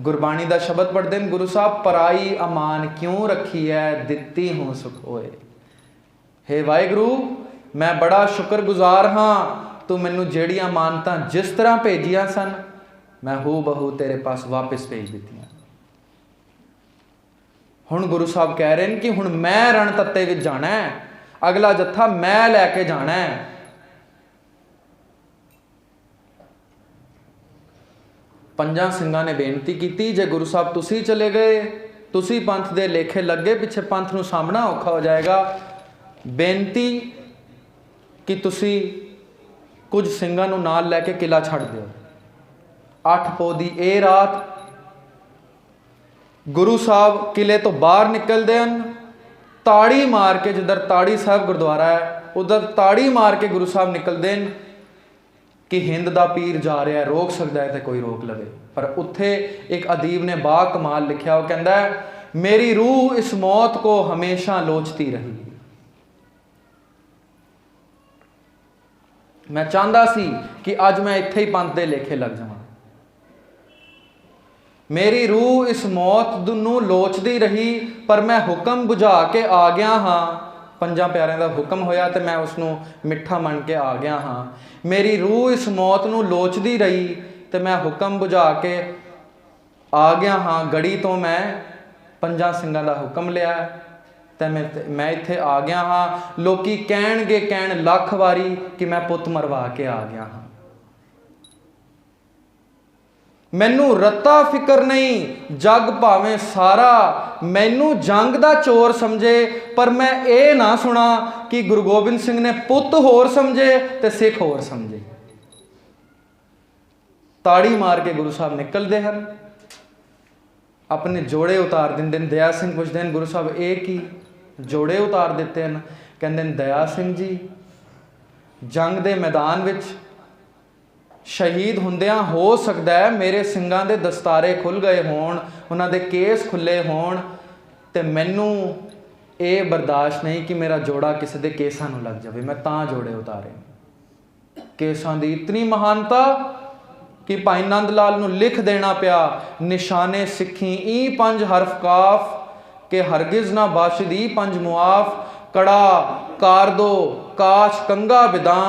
Speaker 1: गुरबाणी दा शब्द पढ़ते हैं गुरु साहब, पराई अमान क्यों रखी है, दित्ती हूं सुख होए। हे वाहिगुरु, मैं बड़ा शुक्रगुजार हाँ, तू मैनू जेड़ियां मानता जिस तरह भेजिया सन, मैं हू बहू तेरे पास वापस भेज दित्तियां। हुण गुरु साहब कह रहे हैं कि हुण मैं रण तत्ते विच जाना है, अगला जत्था मैं लैके जाना है। पंजां सिंघां ने बेनती की, जे गुरु साहब तुसी चले गए, तुसी पंथ दे लेखे लगे, पिछे पंथ नूं सामना औखा हो जाएगा। बेनती कि तुसी कुछ सिंघां नूं नाल लैके किला छड्ड दिओ। 8 पौ दी ये रात गुरु साहब किले तो बाहर निकलते हैं, ताड़ी मार के, जिधर ताड़ी साहब गुरुद्वारा है उधर ताड़ी मार के गुरु साहब निकलते हैं कि हिंद दा पीर जा रहा है, रोक सकता है तो कोई रोक लवे। पर उत्थे एक अदीब ने बा कमाल लिखा, वो कहता है, मेरी रूह इस मौत को हमेशा लोचती रही। मैं चाहता सी कि अज मैं इत्थे ही पंथ दे लेखे लग जावां। मेरी रूह इस मौत नूं लोचदी रही पर मैं हुक्म बुझा के आ गया हाँ। पंजां प्यारिਆਂ ਦਾ हुक्म होया तो मैं उसनूं मिठा मन के आ गया हाँ। मेरी रूह इस मौत नूं लोचदी रही तो मैं हुक्म बुझा के आ गया हाँ। गड़ी तो मैं पंजां ਸਿੰਘਾਂ ਦਾ हुक्म लिया तो मैं इत्थे आ गया हाँ। लोकी कहणगे कहण लख वारी कि मैं पुत मरवा के आ गया हाँ। मैनू रत्ता फिक्र नहीं जग भावें सारा, मैनू जंग दा चोर समझे पर मैं ये ना सुना कि गुरु गोबिंद सिंह ने पुत होर समझे ते सिख होर समझे। ताड़ी मार के गुरु साहब निकलते हैं, अपने जोड़े उतार देंगे। दया सिंह पुछते हैं गुरु साहब ये की जोड़े उतार दिते हैं? कहते हैं दया सिंह जी जंग के मैदान विच शहीद हुंदियां हो सकता है मेरे सिंगां दे दस्तारे खुल गए होण, उन्हां दे केस खुले होण ते मैनू ये बर्दाश्त नहीं कि मेरा जोड़ा किसी के केसां नूं लग जाए, मैं तां जोड़े उतारे। केसां दी इतनी महानता कि भाई नंद लाल नूं लिख देना पिया निशाने सिखी ई पंज हरफ काफ के हरगिज ना बाशिदी पंज मुआफ, कड़ा कार दो काश कंगा बिदां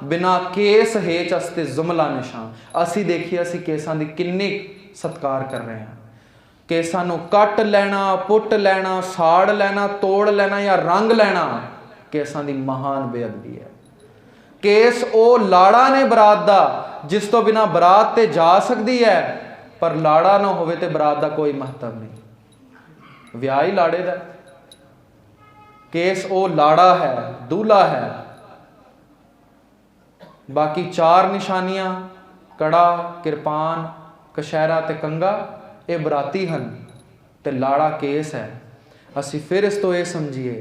Speaker 1: बिना केस हेच अस्ते जुमला निशान। असी देखिए असी केसां दी किन्नी सत्कार कर रहे हैं। केसां नूं कट लैना, पुट लैना, साड़ लैना, तोड़ लैना या रंग लैना केसां दी महान बेअदबी है। केस ओ लाड़ा ने बरात दा जिस तो बिना बरात ते जा सकती है, पर लाड़ा ना होवे ते बरात दा कोई महत्व नहीं। विआह ही लाड़े दा, केस ओ लाड़ा है, दूल्हा है। बाकी चार निशानियां कड़ा किरपान कशहरा ते कंगा ये बराती हैं ते लाड़ा केस है। असी फिर इस तो ये समझिए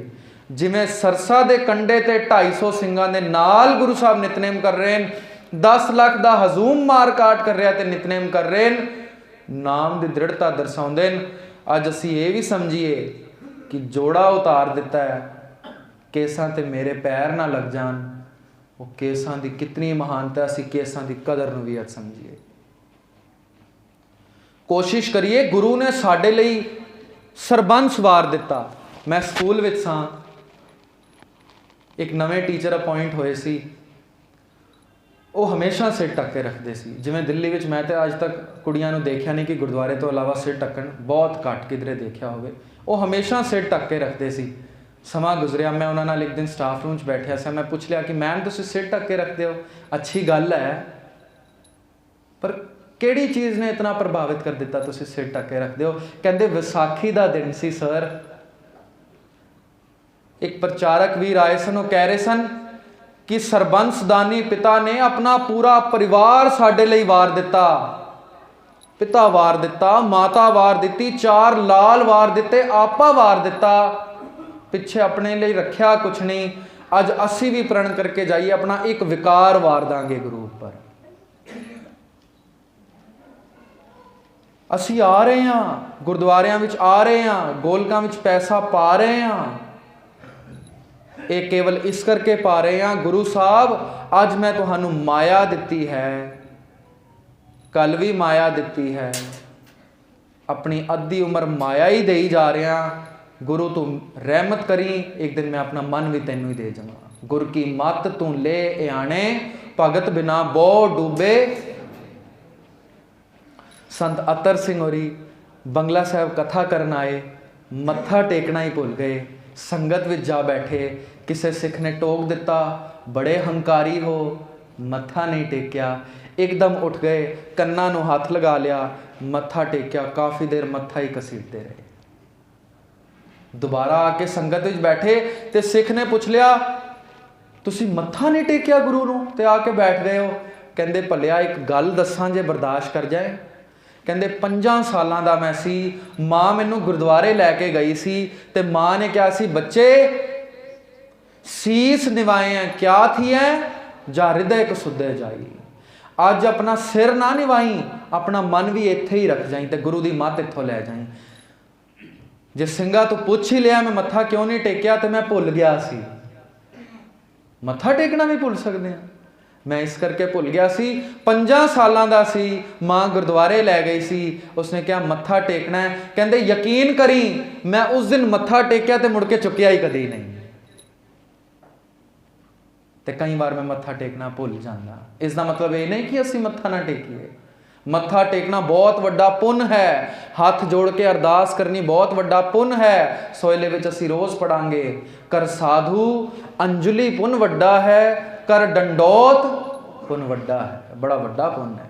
Speaker 1: जिमें सरसा दे कंडे ते 250 ਸਿੰਘਾਂ ਦੇ नाल गुरु साहब नितनेम कर रहे हैं, 10 लाख का हजूम मार काट कर रहा ते नितनेम कर रहे हैं, नाम की दृढ़ता दर्शाते हैं। अज असी ये भी समझिए कि जोड़ा उतार दिता है केसां ते मेरे पैर ना लग जान, वो केसां की कितनी महानता, असी केसां की कदर नूं भी अज समझिए। कोशिश करिए, गुरु ने साडे लई सरबंस वार दिता। मैं स्कूल विच सां, एक नवे टीचर अपॉइंट होए सी, वो हमेशा सिर ढक के रखते सी। जिवें दिल्ली विच मैं तो अज तक कुड़ियां नूं देखिया नहीं कि गुरुद्वारे तो इलावा सिर ढकण, बहुत घट किधरे देखा होवे। वो हमेशा सिर ढक के रखते सी। समा गुजरिया, मैं उन्हां नाल एक दिन स्टाफ रूम च बैठिया सा, मैं पूछ लिया कि मैम तुसीं सिर ढक के रखते हो, अच्छी गल है पर किहड़ी चीज़ ने इतना प्रभावित कर दिता तुसीं सिर ढक के रखते हो? कहंदे विसाखी दा दिन सी सर, एक प्रचारक वीर आए सन, वो कह रहे सन कि सरबंस दानी पिता ने अपना पूरा परिवार साडे लई वार दिता। पिता वार दिता, माता वार दिती, 4 लाल वार दिते, आपा वार दिता, पिछे अपने लिए रखा कुछ नहीं। अज असी भी प्रण करके जाइए अपना एक विकार वार दांगे गुरु पर। असी आ रहे हैं गुरुद्वारियां विच, आ रहे हैं गोलकां विच पैसा पा रहे हैं, ये केवल इस करके पा रहे हैं गुरु साहब अज मैं तुहानू माया दिती है, कल भी माया दिती है, अपनी अद्धी उम्र माया ही दे जा रहे हैं। गुरु तू रहमत करी, एक दिन मैं अपना मन भी तेनू ही दे जाऊंगा। गुर की मत तू ले आने, भगत बिना बो डूबे। संत अतर सिंह होरी बंगला साहब कथा करन आए, मत्था टेकना ही भुल गए, संगत विच जा बैठे, किसी सिख ने टोक दिता, बड़े हंकारी हो, मत्था नहीं टेकिया, एकदम उठ गए, कन्ना नूं हाथ लगा लिया, मत्था टेकिया, काफ़ी देर मत्था ही घसीटते रहे। दोबारा आके संगत विच बैठे तो सिख ने पूछ लिया तुसी मत्था नहीं टेकिया गुरु नूं ते आके बैठ गए हो? कहंदे भलिया एक गल दसां जे बर्दाश्त कर जाए। कहंदे 5 सालां दा मैं सी, माँ मैनू गुरुद्वारे लैके गई सी ते माँ ने कहा सी बच्चे सीस निवाए हैं क्या थी है जा हृदय कसुदे जाई। अज अपना सिर ना निवाई, अपना मन भी इत्थे ही रख जाई ते गुरु दी मत इत्थों लै जाई। जे सिंगा तो पूछ ही लिया मैं मत्था क्यों नहीं टेकिया तो मैं भुल गया सी। मत्था टेकना भी भुल सकते हैं। मैं इस करके भुल गया सी। 5 सालां दा सी, मां गुरुद्वारे लै गई सी, उसने कहा मत्था टेकना है। कहते यकीन करी मैं उस दिन मत्था टेकिया तो मुड़ के चुकिया ही कदी नहीं। तो कई बार मैं मत्था टेकना भुल जाना। इसका मतलब ये नहीं कि असी मत्था ना टेकीए। मत्था टेकना बहुत वड्डा पुण्य है। हाथ जोड़ के अरदास करनी बहुत वड्डा पुण्य है। सोहले विच असी रोज़ पढ़ांगे, कर साधु अंजलि पुण्य वड्डा है, कर डंडौत पुण्य वड्डा है। बड़ा वड्डा पुण्य है।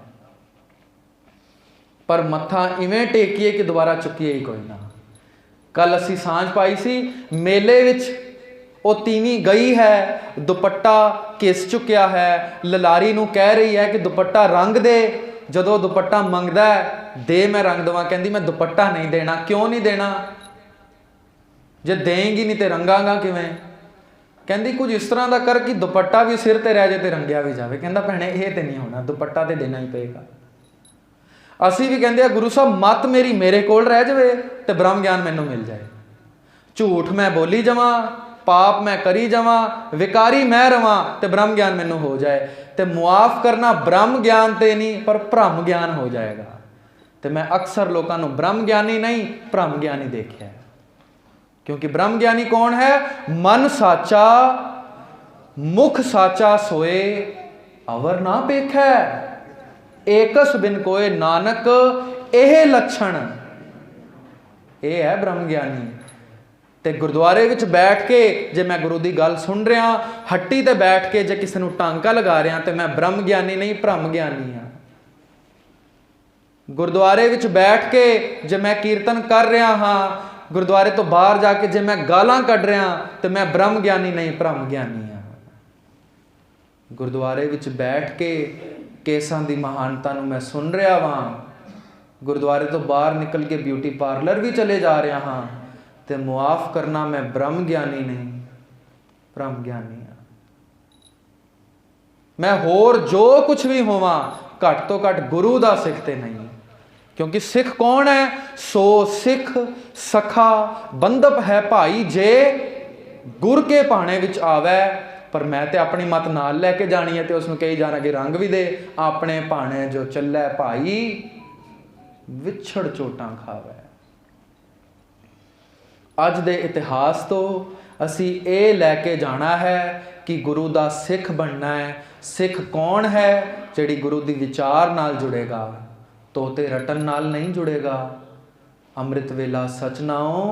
Speaker 1: पर मत्था इवें टेकीए कि दोबारा चुकीए ही कोई ना। कल असी सांझ पाई सी, मेले विच वो तीवी गई है, दुपट्टा घिस चुकिया है, ललारी नूं कह रही है कि दुपट्टा रंग दे। जदों दुपट्टा मंगदा है, दे मैं रंग देवां, कहंदी मैं दुपट्टा नहीं देना। क्यों नहीं देना? जे देंगी नहीं तो रंगांगा किवें? कहंदी कुछ इस तरह का कर कि दुपट्टा भी सिर ते रह जाए तो रंगिया भी जाए। कहंदा भैणे ये तो नहीं होना, दुपट्टा तो देना ही पेगा। असी भी कहंदे गुरु साहब मत मेरी मेरे कोल रह जाए तो ब्रह्म ज्ञान मैनूं मिल जाए। झूठ मैं बोली जावां, पाप मैं करी जावां, विकारी मैं रवां तो ब्रह्म ज्ञान मैनूं हो जाए। तो मुआफ करना ब्रह्म ज्ञान ते नहीं पर भ्रम ज्ञान हो जाएगा। तो मैं अक्सर लोगों को ब्रह्म ज्ञानी नहीं भ्रम ज्ञानी देखा है। क्योंकि ब्रह्म ज्ञानी कौन है? मन साचा मुख साचा सोए अवर ना पेखै, एकस बिन कोय नानक एह लक्षण। ये है ब्रह्म ज्ञानी। तो गुरुद्वारे विच बैठ के जे मैं गुरु की गल सुन रहा, हट्टी ते बैठ के जे किसी को टांका लगा रहा तो मैं ब्रह्म ज्ञानी नहीं भ्रम ज्ञानी हाँ। गुरुद्वारे विच बैठ के जे मैं कीर्तन कर रहा हाँ, गुरुद्वारे तो बाहर जाके जे मैं गालां कढ़ रहा तो मैं ब्रह्म ज्ञानी नहीं भ्रम ज्ञानी हाँ। गुरुद्वारे विच बैठ के केसां दी महानता नूं मैं सुन रहा वहाँ, गुरुद्वारे तो बाहर निकल के ब्यूटी पार्लर भी चले जा रहा हाँ, तो मुआफ करना मैं ब्रह्म ज्ञानी नहीं भ्रम ज्ञानी हाँ। मैं होर जो कुछ भी होवां घट तो घट गुरु दा सिख ते नहीं। क्योंकि सिख कौन है? सो सिख सखा बंधप है भाई जे गुर के भाणे विच आवे। पर मैं तो अपनी मत नाल लैके जानी है तो उसमें कही जाना कि रंग भी दे, अपने भाणे जो चलै भाई विछड़ चोटां खावे। अज दे इतिहास तो असी ये लैके जाना है कि गुरु दा सिख बनना है। सिख कौन है? जिहड़ी गुरु दी विचार नाल जुड़ेगा, तोते रटन नाल नहीं जुड़ेगा। अमृत वेला सच नाओ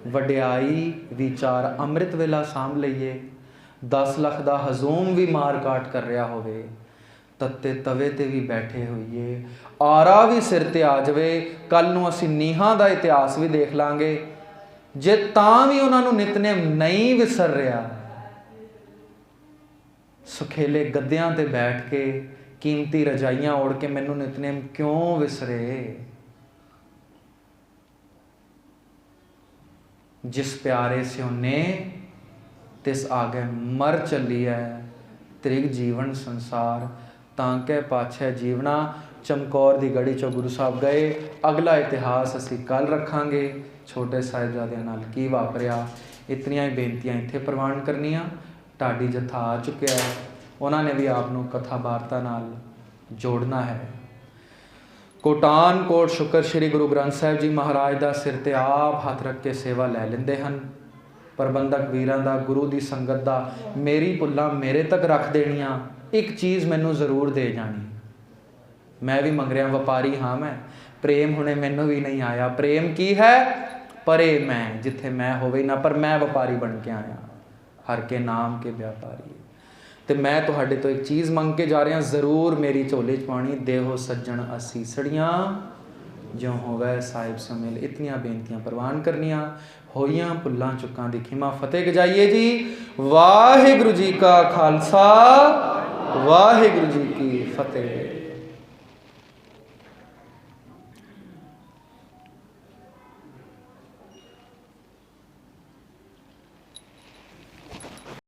Speaker 1: वड्याई विचार। अमृत वेला साम लईए, 10 लाख दा हजूम भी मार काट कर रहा होवे, तत्ते तवे ते भी बैठे होइए, आरा भी सिर ते आ जावे। कल नूं असीं नीहां दा इतिहास भी देख लांगे। जे तां भी उन्हां नूं नितनेम नहीं विसर रहा, सुखेले गद्दियां ते बैठ के कीमती रजाइयां ओढ़ के मैनू नितनेम क्यों विसरे? जिस प्यारे स्योने तिस आगे मर चली है, त्रिग जीवन संसार तांके पाछे जीवना। चमकौर दी गढ़ी चो गुरु साहब गए। अगला इतिहास असी कल रखांगे। छोटे साहिबजादियां नाल की वापरिया, इतनियां ही बेनतियां इत्थे प्रवान करनियां। ढाडी जत्था आ चुकिया है, उन्होंने भी आपनों कथा वार्ता नाल जोड़ना है। कोटान कोट शुक्र श्री गुरु ग्रंथ साहिब जी महाराज दा सिर ते आप हाथ रख के सेवा लै लेंदे हन। प्रबंधक वीरां दा, गुरु दी संगत दा, मेरी भुल्लां मेरे तक रख देनियां, एक चीज़ मैनू जरूर दे जानी। मैं भी मंग रहा व्यापारी हाँ मैं, प्रेम हुणे मैनू भी नहीं आया। प्रेम की है? परे मैं, जिथे मैं होवे ना, पर मैं व्यापारी बन के आया, हर के नाम के व्यापारी। तो मैं तुहाडे तो एक चीज़ मंग के जा रहा, जरूर मेरी झोले च पानी। देहो सज्जण असीसड़ियाँ जो होवे साहिब सुमिल। इतनियां बेनतियां प्रवान करनियां। होइयां भुल्लां चुक्कां दी खिमा फतेह गजाइए जी। वाहिगुरु जी का खालसा, वाहिगुरु जी की फतेह।